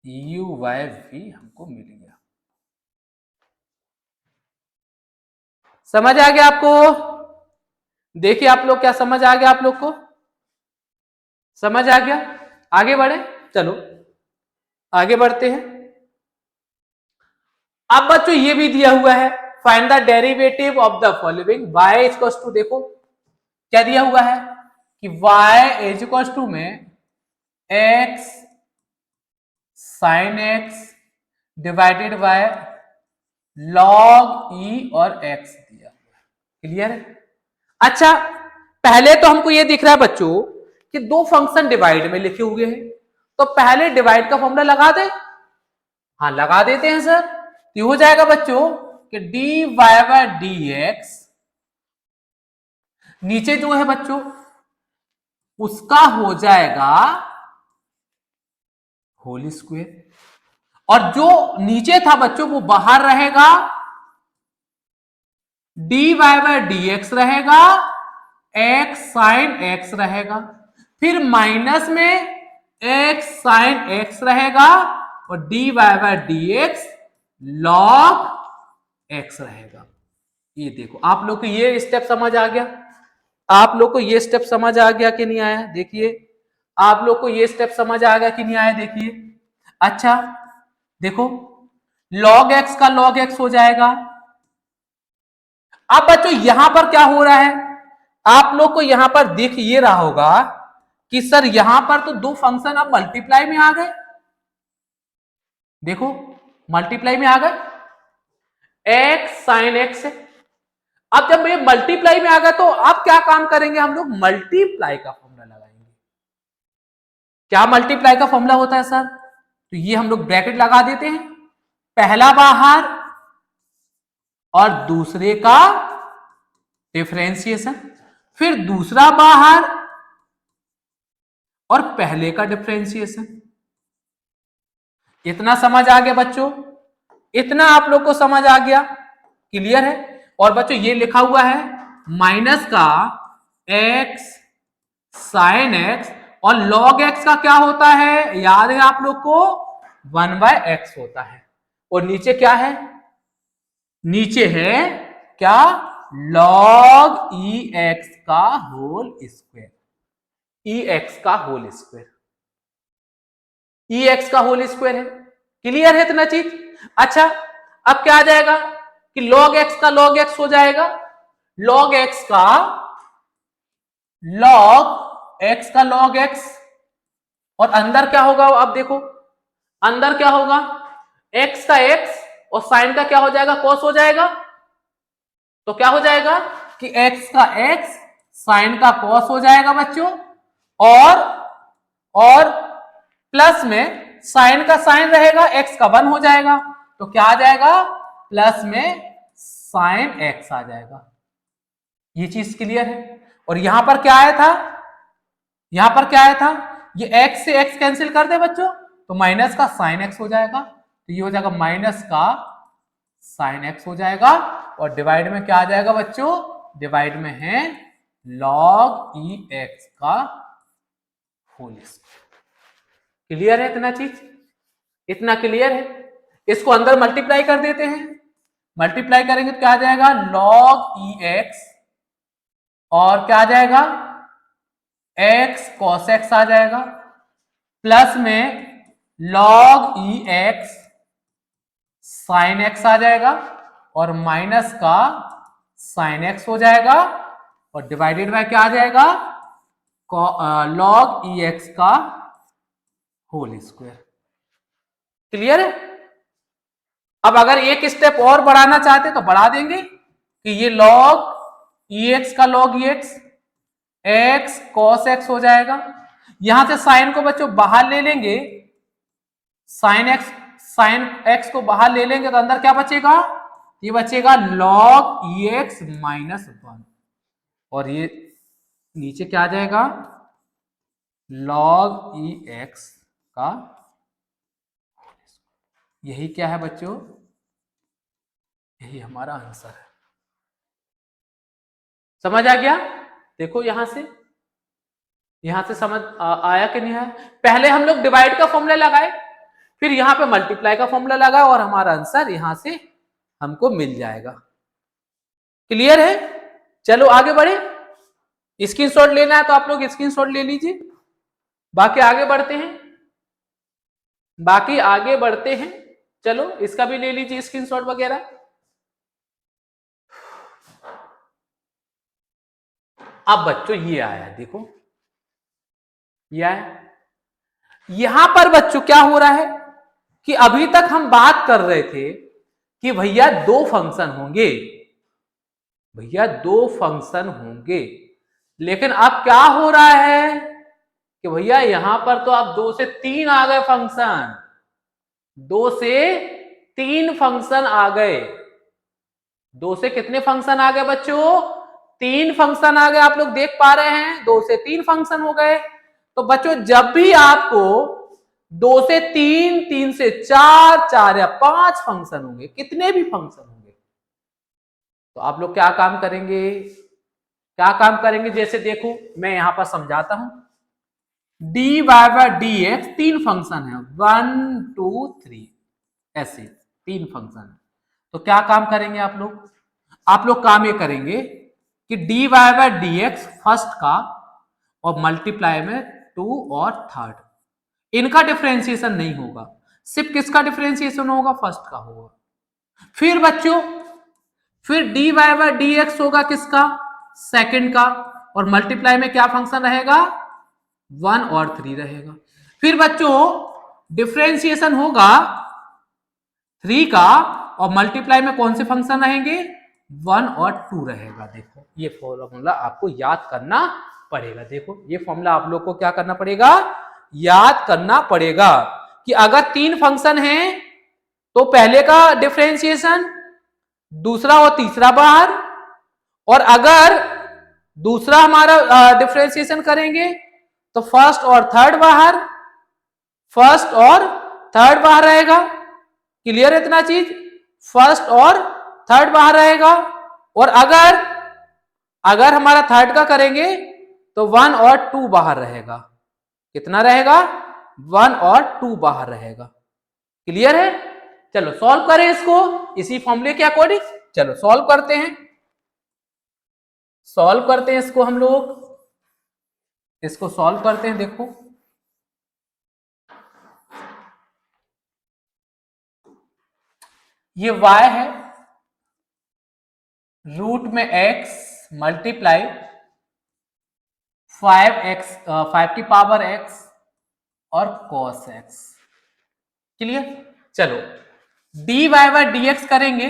u by v हमको मिल गया। समझ आ गया आपको? देखिए आप लोग, क्या समझ आ गया आप लोग को? समझ आ गया? आगे बढ़े, चलो आगे बढ़ते हैं। अब बच्चों ये भी दिया हुआ है, find the derivative of the following. y equals to, देखो क्या दिया हुआ है कि y इज इक्वल्स टू में x sine x divided by log e और x दिया हुआ है। क्लियर है? अच्छा पहले तो हमको ये दिख रहा है बच्चों कि दो फंक्शन डिवाइड में लिखे हुए हैं, तो पहले डिवाइड का फॉर्मूला लगा दे। हाँ लगा देते हैं सर। तो हो जाएगा बच्चों कि dy बाय dx, नीचे जो है बच्चों उसका हो जाएगा होल स्क्वायर, और जो नीचे था बच्चों वो बाहर रहेगा, dy बाय dx रहेगा, x साइन x रहेगा, फिर माइनस में x साइन x रहेगा और dy by dx log x रहेगा। ये देखो आप लोग को ये स्टेप समझ आ गया, आप लोग को ये स्टेप समझ आ गया कि नहीं आया? देखिए आप लोग को ये स्टेप समझ आ गया कि नहीं आया? देखिए अच्छा देखो log x का log x हो जाएगा। अब बच्चों यहां पर क्या हो रहा है, आप लोग को यहां पर दिख ये रहा होगा कि सर यहां पर तो दो फंक्शन अब मल्टीप्लाई में आ गए। देखो मल्टीप्लाई में आ गए, x साइन x है। अब जब ये मल्टीप्लाई में आ गया तो अब क्या काम करेंगे हम लोग? मल्टीप्लाई का फॉर्मूला लगाएंगे। क्या मल्टीप्लाई का फॉर्मूला होता है सर? तो ये हम लोग ब्रैकेट लगा देते हैं, पहला बाहर और दूसरे का डिफरेंशिएशन, फिर दूसरा बाहर और पहले का डिफरेंशिएशन। इतना समझ आ गया बच्चों? इतना आप लोग को समझ आ गया? क्लियर है? और बच्चों ये लिखा हुआ है माइनस का x साइन x और log x का क्या होता है? याद है आप लोग को? 1/x होता है। और नीचे क्या है? नीचे है क्या? log ex का होल स्क्वायर, ex का होल स्क्वायर, ex का होल स्क्वायर है। क्लियर है इतना चीज? अच्छा अब क्या आ जाएगा कि log x का log x हो जाएगा, log x का log x और अंदर क्या होगा? अब देखो अंदर क्या होगा? x का x और साइन का क्या हो जाएगा? cos हो जाएगा। तो क्या हो जाएगा कि x का x साइन का cos हो जाएगा बच्चों, और प्लस में साइन का साइन रहेगा, x का 1 हो जाएगा। तो क्या आ जाएगा? प्लस में साइन x आ जाएगा। ये चीज क्लियर है? और यहां पर क्या आया था? यहां पर क्या आया था? ये x से x कैंसिल कर दे बच्चों तो माइनस का साइन x हो जाएगा। तो ये हो जाएगा माइनस का साइन x हो जाएगा और डिवाइड में क्या आ जाएगा बच्चों? डिवाइड में है log ex का होल स्क्वायर। क्लियर है इतना चीज? इतना क्लियर है? इसको अंदर मल्टीप्लाई कर देते हैं, मल्टीप्लाई करेंगे तो क्या आ जाएगा? log ex और क्या आ जाएगा? x cos x आ जाएगा, प्लस में log ex sin x आ जाएगा और माइनस का sin x हो जाएगा और डिवाइडेड बाय क्या आ जाएगा? log ex का होल स्क्वायर। क्लियर है? अब अगर एक स्टेप और बढ़ाना चाहते तो बढ़ा देंगे कि ये log ex का log ex x cos x हो जाएगा। यहां से साइन को बच्चों बाहर ले लेंगे, साइन x को बाहर ले लेंगे तो अंदर क्या बचेगा? ये बचेगा log ex माइनस 1 और ये नीचे क्या आ जाएगा? log ex का। यही क्या है बच्चों? यही हमारा आंसर है। समझ आ गया? देखो यहां से समझ आया कि नहीं आया? पहले हम लोग डिवाइड का फॉर्मूला लगाए, फिर यहां पे मल्टीप्लाई का फॉर्मूला लगाए और हमारा आंसर यहां से हमको मिल जाएगा। क्लियर है? चलो आगे बढ़े। स्क्रीनशॉट लेना है तो आप लोग स्क्रीनशॉट ले लीजिए। बाकी आगे बढ़ते हैं। चलो इसका भी ले लीजिए स्क्रीनशॉट वगैरह। अब बच्चों ये आया, देखो ये आया। यहां पर बच्चों क्या हो रहा है कि अभी तक हम बात कर रहे थे कि भैया दो फंक्शन होंगे, लेकिन अब क्या हो रहा है कि भैया यहां पर तो अब 2 से 3 आ गए फंक्शन, 2 से 3 फंक्शन आ गए। 2 से कितने फंक्शन आ गए बच्चों? 3 फंक्शन आ गए। आप लोग देख पा रहे हैं 2 से 3 फंक्शन हो गए। तो बच्चों जब भी आपको 2 से 3, 3 से 4, 4 या 5 फंक्शन होंगे, कितने भी फंक्शन होंगे। तो आप लोग क्या काम करेंगे, क्या काम करेंगे, जैसे देखो मैं यहां पर समझाता हूं। dy बाय dx 3 फंक्शन है, 1 2 3, ऐसे 3 फंक्शन है। तो क्या काम करेंगे आप लोग काम ये करेंगे कि dy बाय dx फर्स्ट का और मल्टीप्लाई में 2 और थर्ड, इनका डिफरेंशिएशन नहीं होगा, सिर्फ किसका डिफरेंशिएशन होगा, फर्स्ट का होगा। फिर बच्चों फिर dy बाय dx होगा किसका, सेकंड का, और मल्टीप्लाई में क्या फंक्शन रहेगा, 1 और 3 रहेगा। फिर बच्चों डिफरेंशिएशन होगा 3 का, और मल्टीप्लाई में कौन से फंक्शन रहेंगे, 1 और 2 रहेगा। देखो ये फॉर्मूला आपको याद करना पड़ेगा। देखो ये फॉर्मूला आप लोग को क्या करना पड़ेगा, याद करना पड़ेगा कि अगर 3 फंक्शन हैं तो पहले का डिफरेंशिएशन, दूसरा और तीसरा बाहर, और अगर दूसरा हमारा डिफरेंशिएशन करेंगे तो फर्स्ट और थर्ड बाहर, फर्स्ट और थर्ड बाहर रहेगा। क्लियर है इतना चीज, फर्स्ट और थर्ड बाहर रहेगा। और अगर हमारा थर्ड का करेंगे तो 1 और 2 बाहर रहेगा। कितना रहेगा, 1 और 2 बाहर रहेगा। क्लियर है, चलो सॉल्व करें इसको इसी फॉर्मूले के अकॉर्डिंग। चलो सॉल्व करते हैं, सॉल्व करते हैं इसको, हम लोग इसको सॉल्व करते हैं। देखो ये y है, रूट में x मल्टीप्लाई 5 की पावर x और cos x। क्लियर, चलो dy बाय dx करेंगे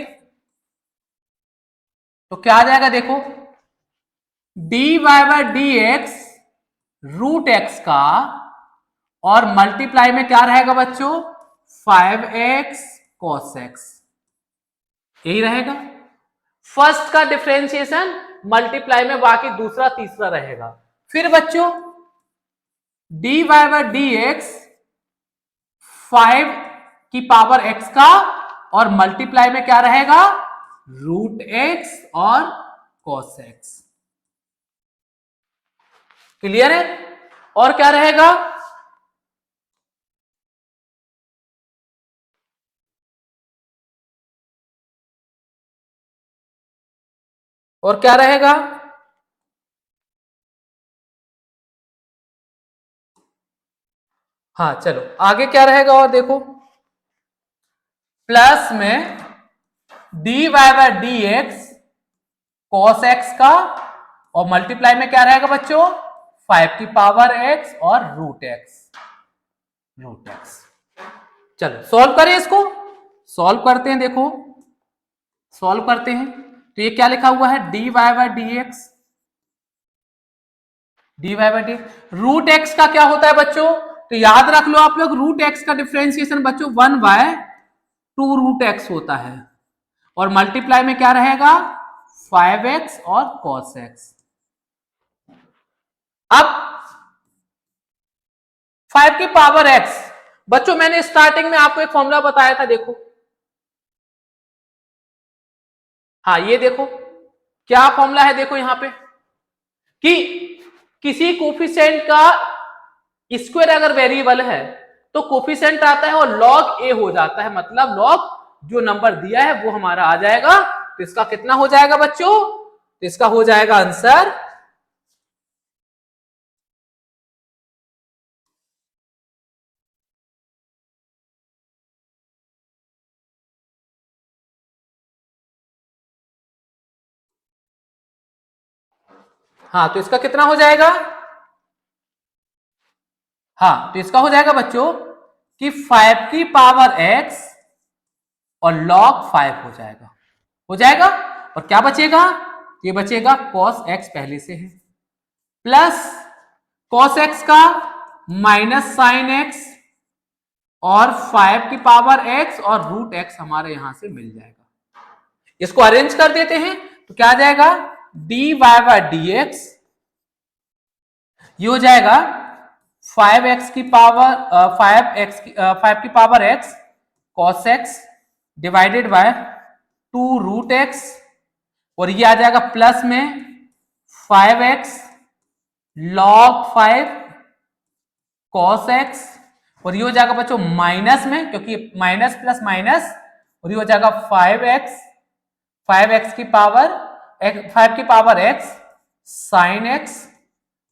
तो क्या आ जाएगा, देखो dy by dx root x का, और मल्टीप्लाई में क्या रहेगा बच्चों, 5x cos x, यही रहेगा। फर्स्ट का डिफरेंशिएशन मल्टीप्लाई में बाकी दूसरा तीसरा रहेगा। फिर बच्चों dy बाय dx 5 की पावर x का, और मल्टीप्लाई में क्या रहेगा, रूट x और cos x। क्लियर है, और क्या रहेगा, और क्या रहेगा, हाँ चलो आगे क्या रहेगा, और देखो प्लस में dy by dx cos x का, और मल्टीप्लाई में क्या रहेगा बच्चों, 5 की पावर x और रूट x। चलो सॉल्व करें इसको, सॉल्व करते हैं। देखो सॉल्व करते हैं तो ये क्या लिखा हुआ है, dy by dx root x का क्या होता है बच्चों, तो याद रख लो आप लोग, रूट x का डिफरेंशिएशन बच्चों 1/2 रूट x होता है, और मल्टीप्लाई में क्या रहेगा, 5x और cos x। अब 5 की पावर x, बच्चों मैंने स्टार्टिंग में आपको एक फॉर्मूला बताया था, देखो हाँ ये देखो क्या फॉर्मूला है, देखो यहां पे कि किसी कोफिशिएंट का स्क्वायर अगर वेरिएबल है तो कोफिशिएंट आता है और log a हो जाता है, मतलब log जो नंबर दिया है वो हमारा आ जाएगा। तो इसका कितना हो जाएगा बच्चों, तो इसका हो जाएगा आंसर हाँ, तो इसका कितना हो जाएगा, हाँ तो इसका हो जाएगा बच्चों कि 5 की पावर x और log 5 हो जाएगा, और क्या बचेगा, ये बचेगा cos x पहले से है, प्लस cos x का माइनस साइन x और 5 की पावर x और रूट x हमारे यहां से मिल जाएगा। इसको अरेंज कर देते हैं तो क्या आ जाएगा, dy बाय dx ये हो जाएगा 5x की पावर 5 की power x cos x divided by 2 root x, और ये आ जाएगा प्लस में 5x log 5 cos x, और ये हो जाएगा बच्चों माइनस में, क्योंकि माइनस प्लस माइनस, और ये हो जाएगा 5x की पावर 5 की पावर x sin x,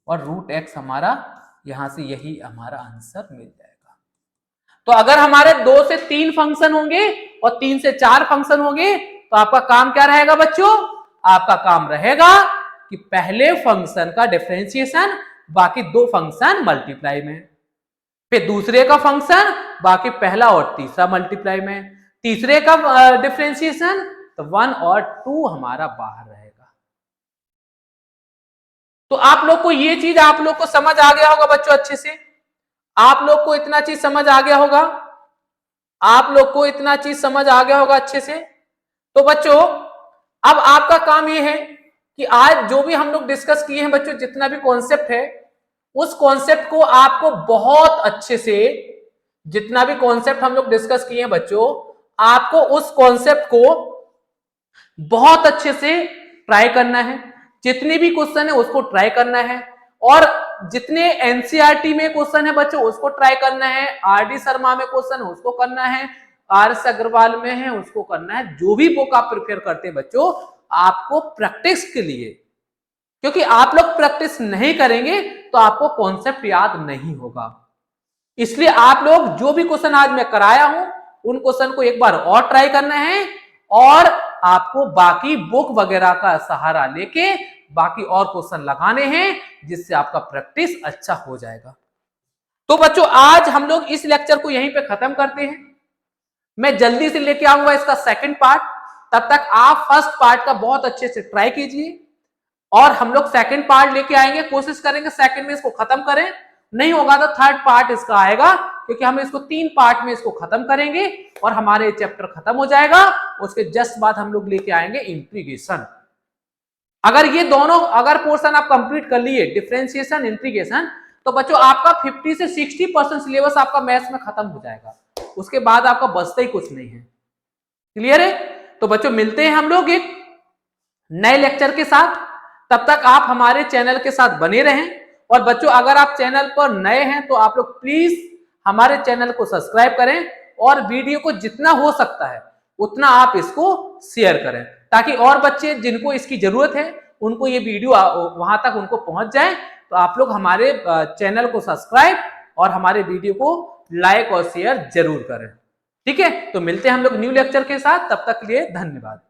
और रूट x हमारा यहां से यही हमारा आंसर मिल जाएगा। तो अगर हमारे 2 से 3 फंक्शन होंगे और 3 से 4 फंक्शन होंगे तो आपका काम क्या रहेगा बच्चों? आपका काम रहेगा कि पहले फंक्शन का डिफरेंशिएशन बाकी 2 फंक्शन मल्टीप्लाई में, फिर दूसरे का फंक्शन बाकी पहला और तीसरा मल्टीप्लाई में, तीसरे का डिफरेंशिएशन तो 1 और 2 हमारा बाहर रहेगा। तो आप लोग को ये चीज आप लोग को समझ आ गया होगा बच्चों अच्छे से, आप लोग को इतना चीज समझ आ गया होगा, आप लोग को इतना चीज समझ आ गया होगा अच्छे से। तो बच्चों अब आपका काम ये है कि आज जो भी हम लोग डिस्कस किए हैं बच्चों, जितना भी कॉन्सेप्ट है उस कॉन्सेप्ट को आपको बहुत अच्छे से, जितना भी कॉन्सेप्ट हम लोग डिस्कस किए हैं बच्चों, आपको उस कॉन्सेप्ट को बहुत अच्छे से ट्राई करना है। जितने भी क्वेश्चन है उसको ट्राई करना है, और जितने एनसीईआरटी में क्वेश्चन है बच्चों उसको ट्राई करना है, आरडी शर्मा में क्वेश्चन है उसको करना है, आरएस अग्रवाल में है उसको करना है। जो भी बुक आप प्रिपेयर करते हैं बच्चों, आपको प्रैक्टिस के लिए, क्योंकि आप लोग प्रैक्टिस नहीं करेंगे तो आपको कॉन्सेप्ट याद नहीं होगा। इसलिए आप लोग जो भी क्वेश्चन आज मैं कराया हूं उन क्वेश्चन को एक बार और ट्राई करना है, और आपको बाकी बुक वगैरह का सहारा लेके बाकी और क्वेश्चन लगाने हैं, जिससे आपका प्रैक्टिस अच्छा हो जाएगा। तो बच्चों आज हम लोग इस लेक्चर को यहीं पे खत्म करते हैं। मैं जल्दी से लेके आऊंगा इसका सेकंड पार्ट, तब तक आप फर्स्ट पार्ट का बहुत अच्छे से ट्राई कीजिए, और हम लोग सेकंड पार्ट लेके आएंगे, कोशिश करेंगे सेकंड में इसको खत्म करें, नहीं होगा तो थर्ड पार्ट इसका आएगा, क्योंकि हम इसको 3 पार्ट में इसको खत्म करेंगे और हमारे चैप्टर खत्म हो जाएगा। उसके जस्ट बाद हम लोग लेके आएंगे इंटीग्रेशन। अगर ये दोनों अगर पोर्शन आप कंप्लीट कर लिए, डिफरेंशिएशन इंटीग्रेशन, तो बच्चों आपका 50 से 60% सिलेबस आपका मैथ्स में खत्म हो जाएगा। उसके बाद आपका बचता ही कुछ नहीं है। क्लियर है? तो बच्चों मिलते हैं हम लोग एक नए लेक्चर के साथ, तब तक आप हमारे चैनल के साथ बने रहें। और बच्चों अगर आप चैनल पर नए हैं तो आप लोग प्लीज हमारे चैनल को सब्सक्राइब करें, और वीडियो को जितना हो सकता है उतना आप इसको शेयर करें, ताकि और बच्चे जिनको इसकी जरूरत है उनको ये वीडियो वहां तक उनको पहुंच जाए। तो आप लोग हमारे चैनल को सब्सक्राइब और हमारे वीडियो को लाइक और शेयर जरूर करें। ठीक है? तो मिलते हैं हम लोग न्यू लेक्चर के साथ, तब तक के लिए धन्यवाद।